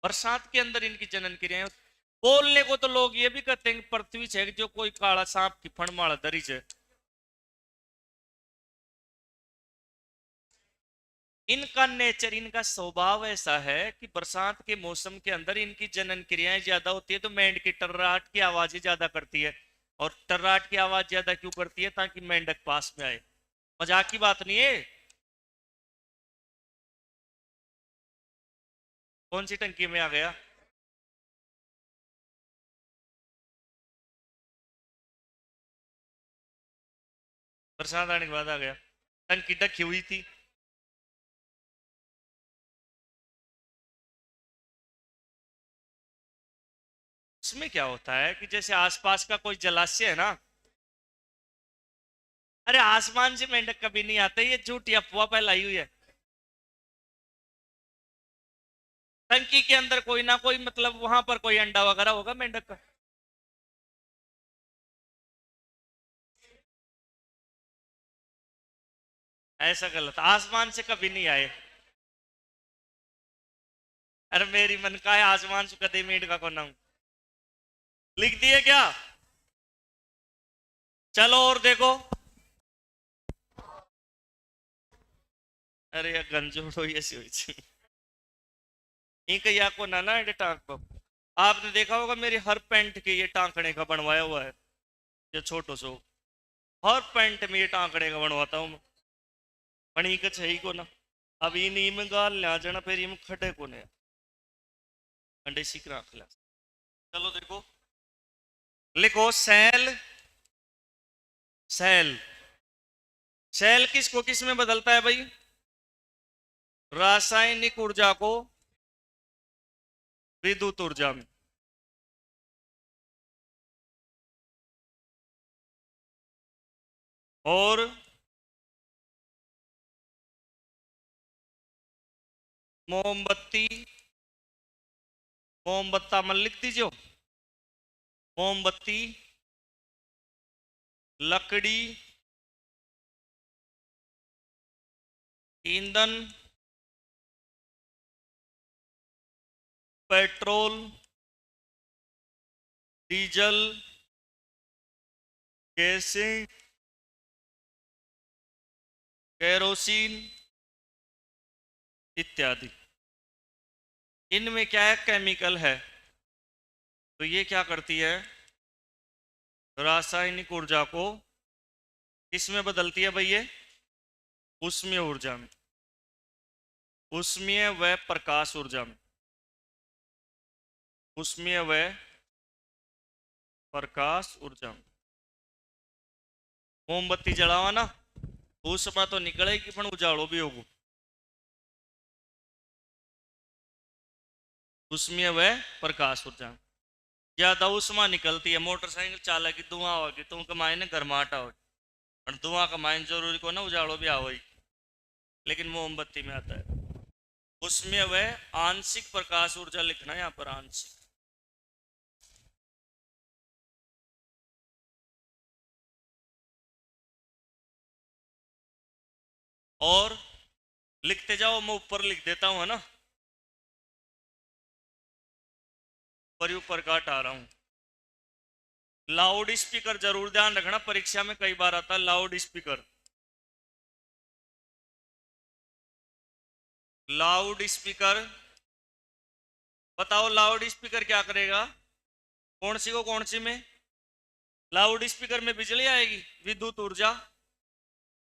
Speaker 1: बरसात के अंदर इनकी जनन क्रियाएं। बोलने को तो लोग ये भी कहते हैं कि पृथ्वी से जो कोई काला सांप की फणमाल दरी है। इनका नेचर, इनका स्वभाव ऐसा है कि बरसात के मौसम के अंदर इनकी जनन क्रियाएं ज्यादा होती है, तो मेंढक की टर्राट की आवाजें ज्यादा करती है। और टर्राट की आवाज ज्यादा क्यों करती है, ताकि मेंढक पास में आए। मजाक की बात नहीं है। कौन सी टंकी में आ गया, बरसात आने के बाद आ गया, टंकी ढकी हुई थी। उसमें क्या होता है कि जैसे आसपास का कोई जलाशय है ना, अरे आसमान से मेंढक कभी नहीं आते, ये झूठी अफवाह फैलाई हुई है। टंकी के अंदर कोई ना कोई मतलब वहां पर कोई अंडा वगैरह होगा मेंढक का। ऐसा गलत, आसमान से कभी नहीं आए। अरे मेरी मन का है आसमान से कदे मेंढका को ना, लिख दिए क्या। चलो और देखो, अरे यार गंजोड़ो ऐसी हुई थी। इनका या को ना ना टांक पर, आपने देखा होगा मेरी हर पैंट के ये टांकने का बनवाया हुआ है, ये छोटो सो, हर पैंट में ये टांकने का बनवाता हूँ। पणी का सही को ना, अब इन में गाल ले जाना, फिर इम खड़े को ने अंडे सीख रख लिया। चलो देखो, लिखो सेल, सेल, सेल किसको किस में बदलता है भाई, रासायनिक ऊर्जा को विद्युत ऊर्जा में। और मोमबत्ती, मोमबत्ता मन लिख दीजिए। मोमबत्ती, लकड़ी, ईंधन, पेट्रोल, डीजल, गैसें, केरोसिन इत्यादि। इनमें क्या है, केमिकल है। तो ये क्या करती है, रासायनिक ऊर्जा को किसमें बदलती है भाई, ये उष्मीय ऊर्जा में, उष्मीय व प्रकाश ऊर्जा में, उष्मीय व प्रकाश ऊर्जा में। मोमबत्ती जलावा ना, उष्मा तो निकलेगी पण उजाड़ो भी होगो। उष्मीय व प्रकाश ऊर्जा में ज्यादा उष्मा निकलती है। मोटरसाइकिल चालक की धुआं होगी तो कमाए ने गर्माहट आओगी, और धुआं कमाए जरूरी को ना उजाड़ो भी आओगी, लेकिन मोमबत्ती में आता है। उसमें वह आंशिक प्रकाश ऊर्जा लिखना है यहाँ पर, आंशिक। और लिखते जाओ, मैं ऊपर लिख देता हूं, है ना, ऊपर काट आ रहा हूं। लाउड स्पीकर जरूर ध्यान रखना, परीक्षा में कई बार आता है लाउड स्पीकर। लाउड स्पीकर, बताओ लाउड स्पीकर क्या करेगा, कौन सी को कौन सी में। लाउड स्पीकर में बिजली आएगी, विद्युत ऊर्जा,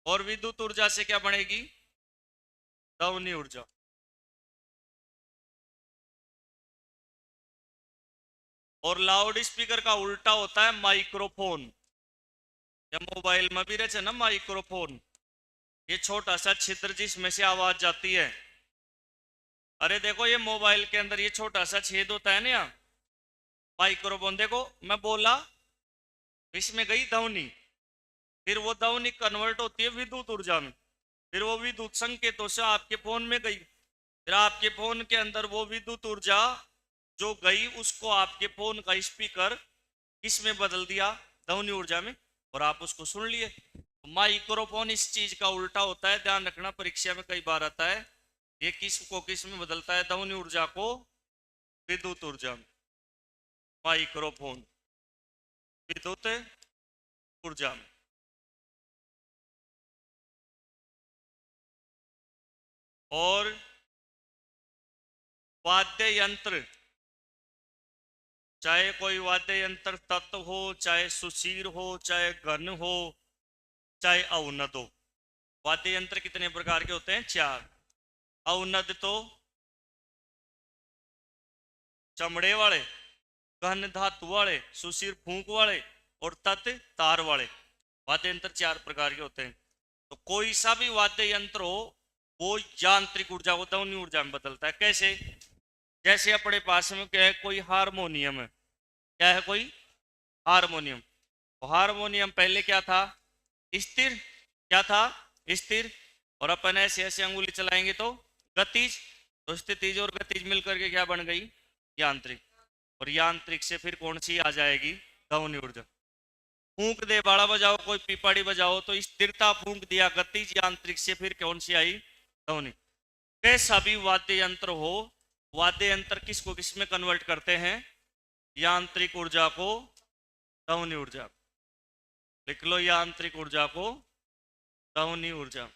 Speaker 1: और विद्युत ऊर्जा से क्या बनेगी, ध्वनि ऊर्जा। और लाउड स्पीकर का उल्टा होता है माइक्रोफोन, या मोबाइल में भी रहते ना माइक्रोफोन, ये छोटा सा छिद्र जिसमें से आवाज जाती है। अरे देखो ये मोबाइल के अंदर ये छोटा सा छेद होता है ना यहाँ, माइक्रोफोन। देखो मैं बोला, इसमें गई ध्वनि, फिर वो ध्वनि कन्वर्ट होती है विद्युत ऊर्जा में, फिर वो विद्युत संकेतों से आपके फोन में गई, फिर आपके फोन के अंदर वो विद्युत ऊर्जा जो गई उसको आपके फोन का स्पीकर किसमें बदल दिया, ध्वनि ऊर्जा में, और आप उसको सुन लिए। माइक्रोफोन इस चीज का उल्टा होता है, ध्यान रखना, परीक्षा में कई बार आता है। ये किसको किस में बदलता है, ध्वनि ऊर्जा को विद्युत ऊर्जा में। माइक्रोफोन विद्युत ऊर्जा में। और वाद्य यंत्र, चाहे कोई वाद्य यंत्र तत्व हो, चाहे सुशीर हो, चाहे घन हो, चाहे अवनद हो। वाद्य यंत्र कितने प्रकार के होते हैं, 4। अवनद तो चमड़े वाले, घन धातु वाले, सुशीर फूंक वाले, और तत् तार वाले। वाद्य यंत्र 4 प्रकार के होते हैं। तो कोई सा भी वाद्य यंत्र हो वो यांत्रिक ऊर्जा को ध्वनि ऊर्जा में बदलता है। कैसे, जैसे अपने पास में क्या है, कोई हारमोनियम है, क्या है, कोई हारमोनियम। तो हारमोनियम पहले क्या था, स्थिर, क्या था, स्थिर, और अपन ऐसे ऐसे अंगुली चलाएंगे तो गतिज, तो स्थितिज और गतिज मिलकर के क्या बन गई, यांत्रिक। और यांत्रिक से फिर कौन सी आ जाएगी, ध्वनि ऊर्जा। फूंक दे बाड़ा बजाओ, कोई पिपाड़ी बजाओ, तो स्थिरता फूंक दिया, गतिज, यांत्रिक से फिर कौन सी आई, ध्वनि। कैसा भी वाद्य यंत्र हो, वाद्य यंत्र किसको किस में कन्वर्ट करते हैं, यांत्रिक ऊर्जा को ध्वनि ऊर्जा। लिख लो, यांत्रिक ऊर्जा को ध्वनि ऊर्जा,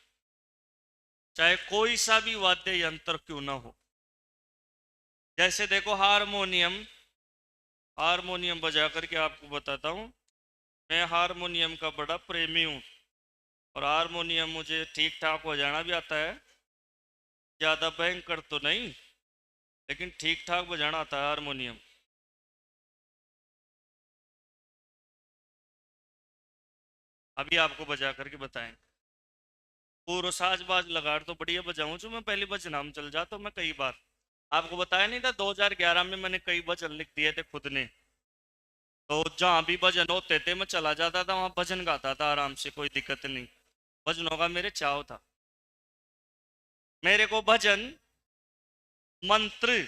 Speaker 1: चाहे कोई सा भी वाद्य यंत्र क्यों ना हो। जैसे देखो हारमोनियम, हारमोनियम बजा करके आपको बताता हूँ। मैं हारमोनियम का बड़ा प्रेमी हूँ, और हारमोनियम मुझे ठीक ठाक बजाना भी आता है, ज़्यादा भयंकर तो नहीं, लेकिन ठीक ठाक बजाना आता है हारमोनियम। अभी आपको बजा करके बताएं। पूरा साज बाज लगा तो बढ़िया बजाऊं जो, मैं पहली भजन हम चल जा, तो मैं कई बार आपको बताया नहीं था, 2011 में मैंने कई भजन लिख दिए थे खुद ने। तो जहाँ भी भजन होते थे मैं चला जाता था, वहाँ भजन गाता था आराम से, कोई दिक्कत नहीं। भजनों का मेरे चाव था। मेरे को भजन मंत्र,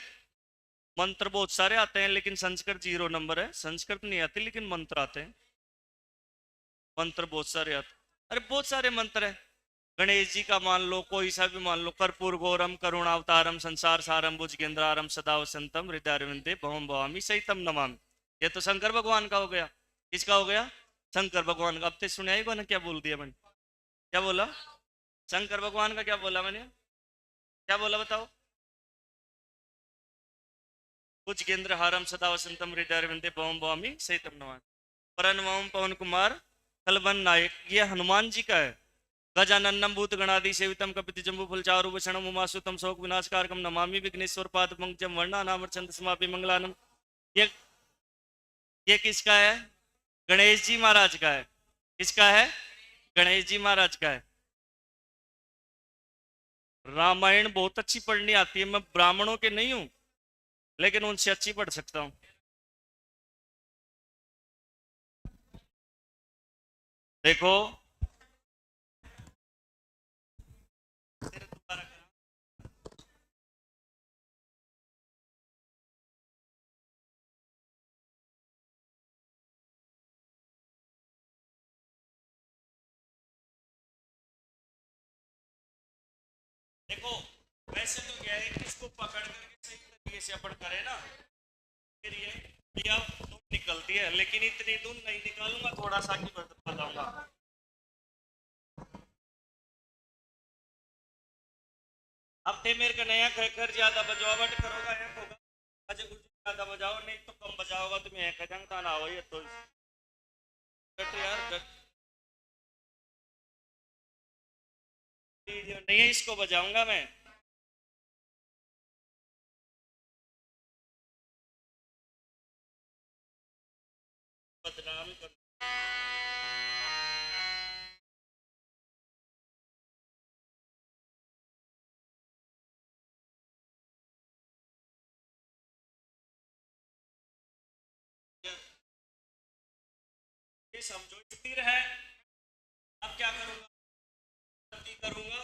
Speaker 1: मंत्र बहुत सारे आते हैं लेकिन संस्कृत 0 नंबर है। संस्कृत नहीं आती लेकिन मंत्र आते हैं, मंत्र बहुत सारे आते हैं। अरे बहुत सारे मंत्र है। गणेश जी का मान लो, कोई सा भी मान लो, कर्पूर गौरम करुणावतारम संसार सारम भुजगेंद्रारम सदा वसंतम हृदयारविंदे भवम भवामी सहितम नमामि। ये तो शंकर भगवान का हो गया। किसका हो गया? शंकर भगवान का। अब तो सुनाई को ना क्या बोल दिया मैंने? क्या बोला? शंकर भगवान का क्या बोला मैंने? क्या बोला बताओ? भुजगेंद्र हारम सदा वसंतम हृदयारविंदे भवम भवामी सहितम नमामि। परनवम पवन कुमार कलवन नायक, ये हनुमान जी का है। गजाननम भूत गणादि सेवितम कपित जम्बू फलचारु भूषणम उमासुतम शोक विनाशकारकम नमामि विघ्नेश्वर पाद पंकजम वर्णा चंद समापि मंगलानम। ये ये किसका है? गणेश जी महाराज का है। किसका है? गणेश जी महाराज का है। रामायण बहुत अच्छी पढ़नी आती है। मैं ब्राह्मणों के नहीं हूं लेकिन उनसे अच्छी पढ़ सकता हूं। देखो, देखो वैसे तो क्या है कि इसको पकड़ करके सही तरीके से अपन करें ना, फिर ये धुन निकलती है, लेकिन इतनी धुन नहीं निकालूंगा, थोड़ा सा की बताऊंगा। अब थे मेरे का नया खैखर ज्यादा बजावट करोगा या होगा अजय कुछ ज्यादा बजाओ, नहीं तो कम बजाओगा तो मैं कजंग था ना हो ये तो डट यार डट। नहीं है, इसको बजाऊंगा मैं। बदनाम कर। ये समझो स्थिर है। अब क्या करूंगा? गति करूंगा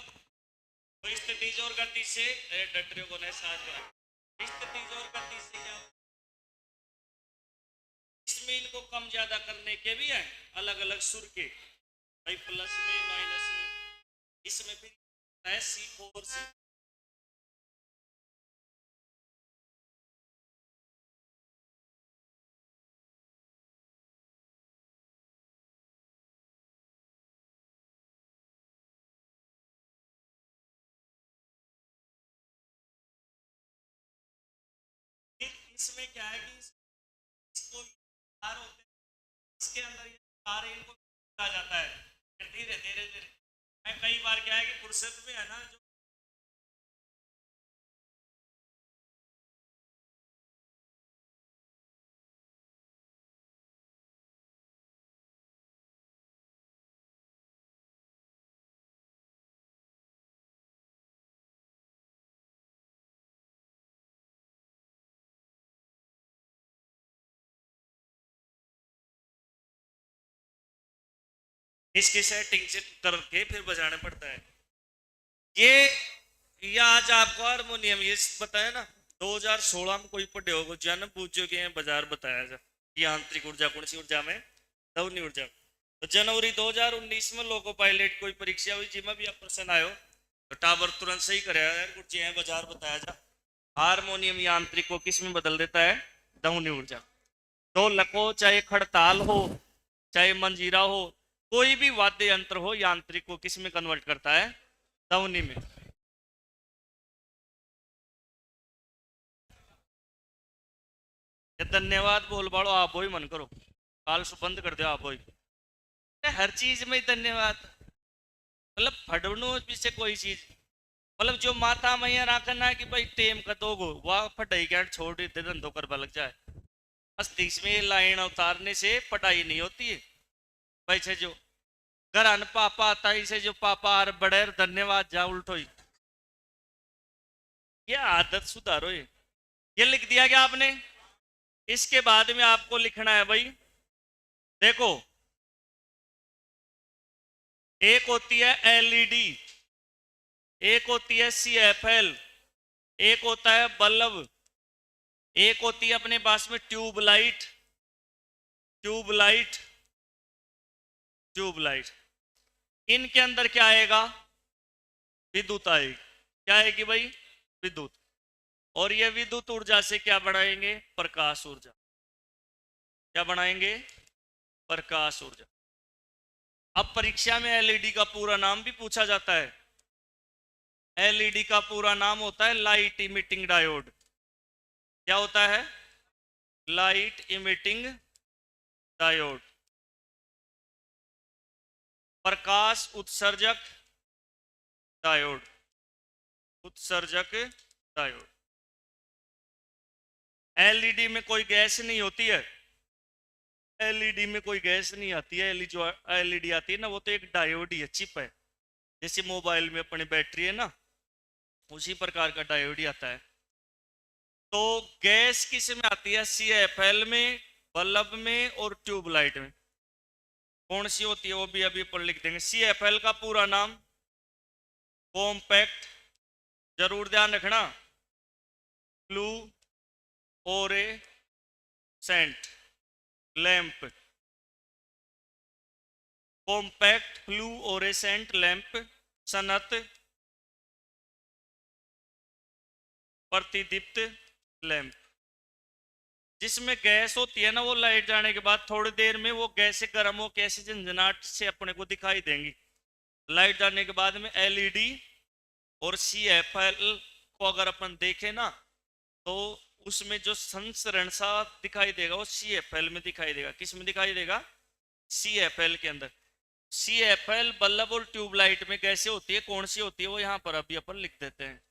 Speaker 1: तो स्थिति और गति से डट रहे को नहीं साथ में। स्थिति और गति से क्या इसमें इनको कम ज्यादा करने के भी है अलग अलग सुर के भाई, प्लस में माइनस में। इसमें फिर C4 C। इसमें क्या है कि इसको तार होते हैं, इसके अंदर ये तार इनको आ जाता है, फिर धीरे धीरे धीरे मैं कई बार क्या है कि फुर्सत में है ना जो इसकी सेटिंग से करके फिर बजाना पड़ता है। ये आज आपको हारमोनियम ये बताया ना 2016 में कोई पढ़े होगा जन पूछो कि बाजार बताया जा कि आंतरिक ऊर्जा कौन सी ऊर्जा में ध्वनि ऊर्जा। तो जनवरी 2019 में लोको पायलट कोई परीक्षा हुई जिसमें भी प्रश्न आयो तो टावर तुरंत सही करे यार कुछ है बाजार बताया जा। हारमोनियम यांत्रिक को किस में बदल देता है? ध्वनि ऊर्जा। तो लको चाहे खड़ताल हो चाहे मंजीरा हो, कोई भी वाद्य यंत्र हो यांत्रिक को किस में कन्वर्ट करता है? ध्वनि में। धन्यवाद बोल बाड़ो आप वही मन करो, काल सु बंद कर दो आप वही। हर चीज में धन्यवाद, मतलब फटवनो पीछे कोई चीज, मतलब जो माता मैया राखना है कि भाई टेम का दोगो वह फटाई क्या छोड़ दे धंधो कर लग जाए। बस इसमें लाइन उतारने से पढ़ाई नहीं होती है। भाई से जो घर अन पापा आता है इसे जो पापा आर बड़े धन्यवाद जा उल्टो ही, ये आदत सुधारो। ये लिख दिया क्या आपने? इसके बाद में आपको लिखना है भाई, देखो एक होती है एलईडी, एक होती है CFL, एक होता है बल्ब, एक होती है अपने पास में ट्यूबलाइट, ट्यूबलाइट, ट्यूबलाइट। इनके अंदर क्या आएगा? विद्युत आएगी। क्या आएगी भाई? विद्युत। और ये विद्युत ऊर्जा से क्या बनाएंगे? प्रकाश ऊर्जा। क्या बनाएंगे? प्रकाश ऊर्जा। अब परीक्षा में एलईडी का पूरा नाम भी पूछा जाता है। एलईडी का पूरा नाम होता है लाइट इमिटिंग डायोड। क्या होता है? Light emitting diode. प्रकाश उत्सर्जक डायोड, उत्सर्जक डायोड। एलईडी में कोई गैस नहीं होती है, एलईडी में कोई गैस नहीं आती है। एलईडी आती है ना, वो तो एक डायोड ही है, चिप है। जैसे मोबाइल में अपनी बैटरी है ना, उसी प्रकार का डायोड ही आता है। तो गैस किस में आती है? CFL में, बल्ब में और ट्यूबलाइट में। कौन सी होती है वो भी अभी पर लिख देंगे। CFL का पूरा नाम कॉम्पैक्ट, जरूर ध्यान रखना, fluorescent lamp, compact fluorescent lamp, सनत प्रतिदीप्त लैंप। जिसमें गैस होती है ना, वो लाइट जाने के बाद थोड़ी देर में वो गैस से गर्म हो कैसे झंझनाट से अपने को दिखाई देंगी। लाइट जाने के बाद में एलईडी और CFL को अगर अपन देखें ना, तो उसमें जो संसरण सा दिखाई देगा वो CFL में दिखाई देगा। किस में दिखाई देगा? CFL के अंदर। CFL बल्ब और ट्यूबलाइट में कैसे होती है, कौन सी होती है, वो यहाँ पर अभी अपन लिख देते हैं।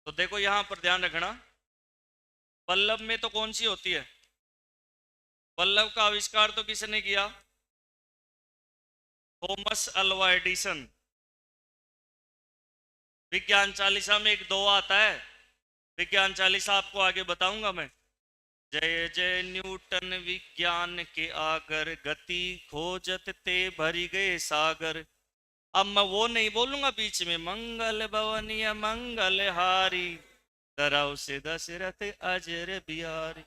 Speaker 1: तो देखो यहाँ पर ध्यान रखना, बल्ब में तो कौन सी होती है? बल्ब का आविष्कार तो किसने किया? Thomas Alva Edison. विज्ञान चालीसा में एक दो आता है, विज्ञान चालीसा आपको आगे बताऊंगा मैं। जय जय न्यूटन विज्ञान के आगर, गति खोजत ते भरी गए सागर। अब मैं वो नहीं बोलूंगा बीच में, मंगल भवनीय मंगल हारी, धराव से दशरथ अजर बिहारी,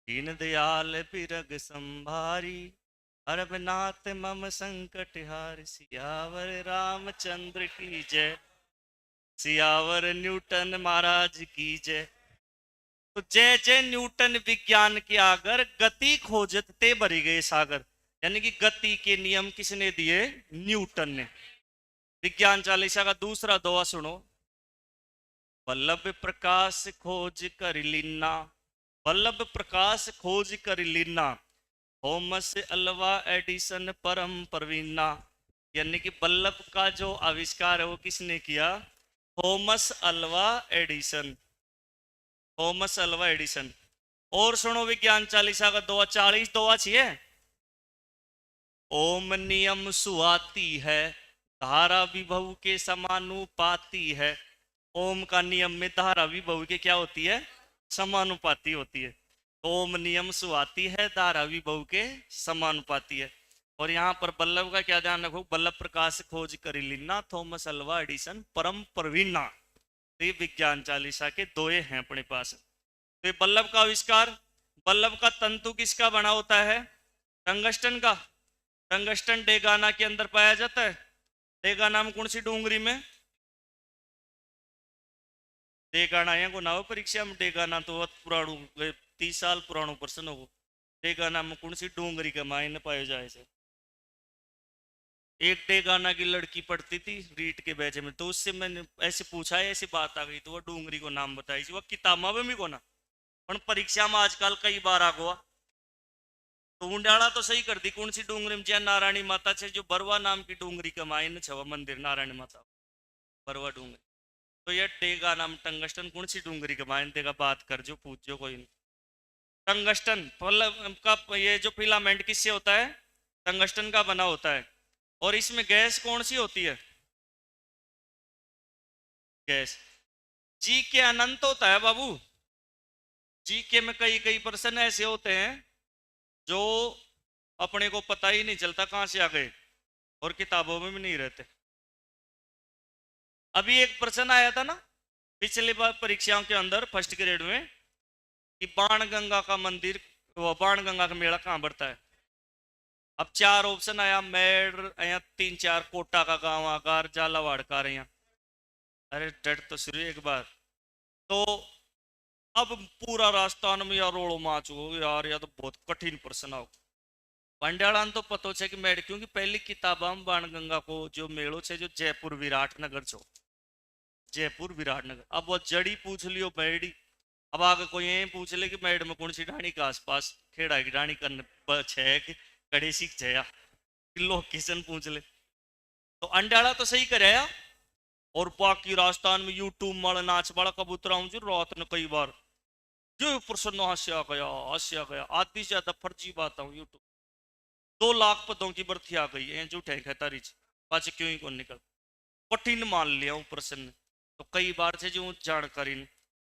Speaker 1: दीन दयाल बिरग संभारी, अरबनाथ मम संकट हार। सियावर रामचंद्र की जय, सियावर न्यूटन महाराज की जय। तो जय जय न्यूटन विज्ञान के आगर, गति खोजत ते भरी गए सागर। यानी कि गति के नियम किसने दिए? न्यूटन ने। विज्ञान चालीसा का दूसरा दोहा सुनो। बल्लभ प्रकाश खोज कर लीना, बल्लभ प्रकाश खोज कर लीना, थॉमस अल्वा एडिसन परम प्रवीणा। यानी कि बल्लभ का जो आविष्कार है वो किसने किया? Thomas Alva Edison, Thomas Alva Edison. और सुनो विज्ञान चालीसा का दोहा, 40 दोहा चाहिए। ओम नियम सुहाती है, धारा विभव के समानुपाती है। ओम का नियम में धारा विभव के क्या होती है? समानुपाती होती है। ओम नियम सुहाती है, धारा विभव के समानुपाती है। और यहाँ पर बल्लभ का क्या ध्यान रखो? बल्लभ प्रकाश खोज कर लीना, थॉमस अल्वा एडिसन परम प्रवीणा। तो ये विज्ञान चालीसा के दोए हैं अपने पास। तो ये बल्लभ का आविष्कार। बल्लभ का तंतु किसका बना होता है? टंगस्टन का। टंगस्टन डेगाना के अंदर पाया जाता है। डेगाना में कौन सी डूंगरी में? डेगाना यहाँ को ना हो परीक्षा में, डेगाना तो बहुत पुराणु 30 साल पुराणु प्रश्न हो। डेगाना में कौन सी डूंगरी के मायने पाए जाए से? एक डेगाना की लड़की पढ़ती थी रीट के बैच में, तो उससे मैंने ऐसे पूछा है, ऐसी बात आ गई तो वो डूंगरी को नाम बताई थी। वो किताबा में भी को ना, पर परीक्षा में आजकल कई बार आ गया। तो उंडाड़ा तो सही कर दी, कौन सी डूंगरी में? ज्યાં नारायणी माता છે, जो बरवा नाम की डूंगरी का मायने छवा मंदिर नारायणी माता, बरवा डूंगरी। तो ये टेगा नाम टंगस्टन कौन सी डूंगरी के मायने देगा? बात कर जो, पूछ जो कोई नहीं। टंगस्टन का ये जो फिलामेंट किससे होता है? टंगस्टन का बना होता है। और इसमें गैस कौन सी होती है? गैस। जी के अनंत होता है बाबू। जी के में कई कई प्रश्न ऐसे होते हैं जो अपने को पता ही नहीं चलता कहां से आ गए, और किताबों में भी नहीं रहते। अभी एक प्रश्न आया था ना पिछली बार परीक्षाओं के अंदर फर्स्ट ग्रेड में कि बाणगंगा का मंदिर, वो बाणगंगा का मेला कहाँ बढ़ता है। अब 4 ऑप्शन आया, मेड़ या 3-4 कोटा का गांव आकार झालावाड़ का रहा। अरे डर तो शुरू एक बार तो अब पूरा राजस्थान में यार रोड़ो माच हो यार, या तो बहुत कठिन प्रश्न हो। पंड्याड़ा तो पतो छे कि मेड़, क्योंकि पहली किताब हम बाणगंगा को जो मेड़ो छे जो जयपुर विराटनगर छो, जयपुर विराटनगर। अब वो जड़ी पूछ लियो मेड़ी, अब आगे कोई ये पूछ ले कि मेड़ में कौन सी ढाणी के आसपास खेड़ा की ढाणी करने छे कि कड़े सीख जया, लोकेशन पूछ ले। तो अंडाड़ा तो सही करे। और बाकी राजस्थान में यूट्यूब माल नाच वाला कबूतर आऊं जो रात ने कई बार जो प्रसन्न हंस्या गया आधी से ज्यादा फर्जी बात हूँ यूट्यूब। 2 लाख पदों की भर्ती आ गई है, झूठे खतारी पाचे क्यों ही कौन निकल, कठिन मान लिया हूँ प्रश्न। तो कई बार से जो जानकारी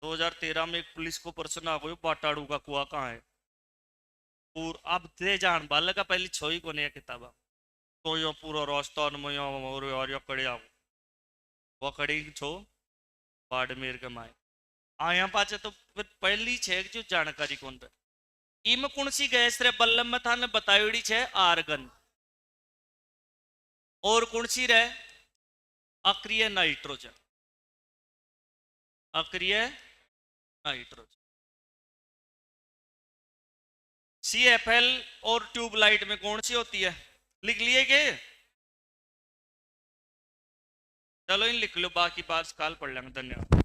Speaker 1: 2013 में एक पुलिस को प्रश्न आ गयो बाटाड़ू का कुआ कहाँ है। अब दे जान बाल का पहली छोई को नहीं किताबा तो यो पूरा राजस्थान में और यार कड़े आओ वो कड़ी छो बाड़मेर के माए आया पाचे। तो फिर पहली छे जो जानकारी कौन पे इम कौन सी गैस रे बल्लम में था ने बतायोड़ी छे आर्गन, और कौन सी रे अक्रिय नाइट्रोजन, अक्रिय नाइट्रोजन। CFL और ट्यूबलाइट में कौन सी होती है, लिख लिए के? चलो इन लिख लो, बाकी बात काल पढ़ लेंगे। धन्यवाद।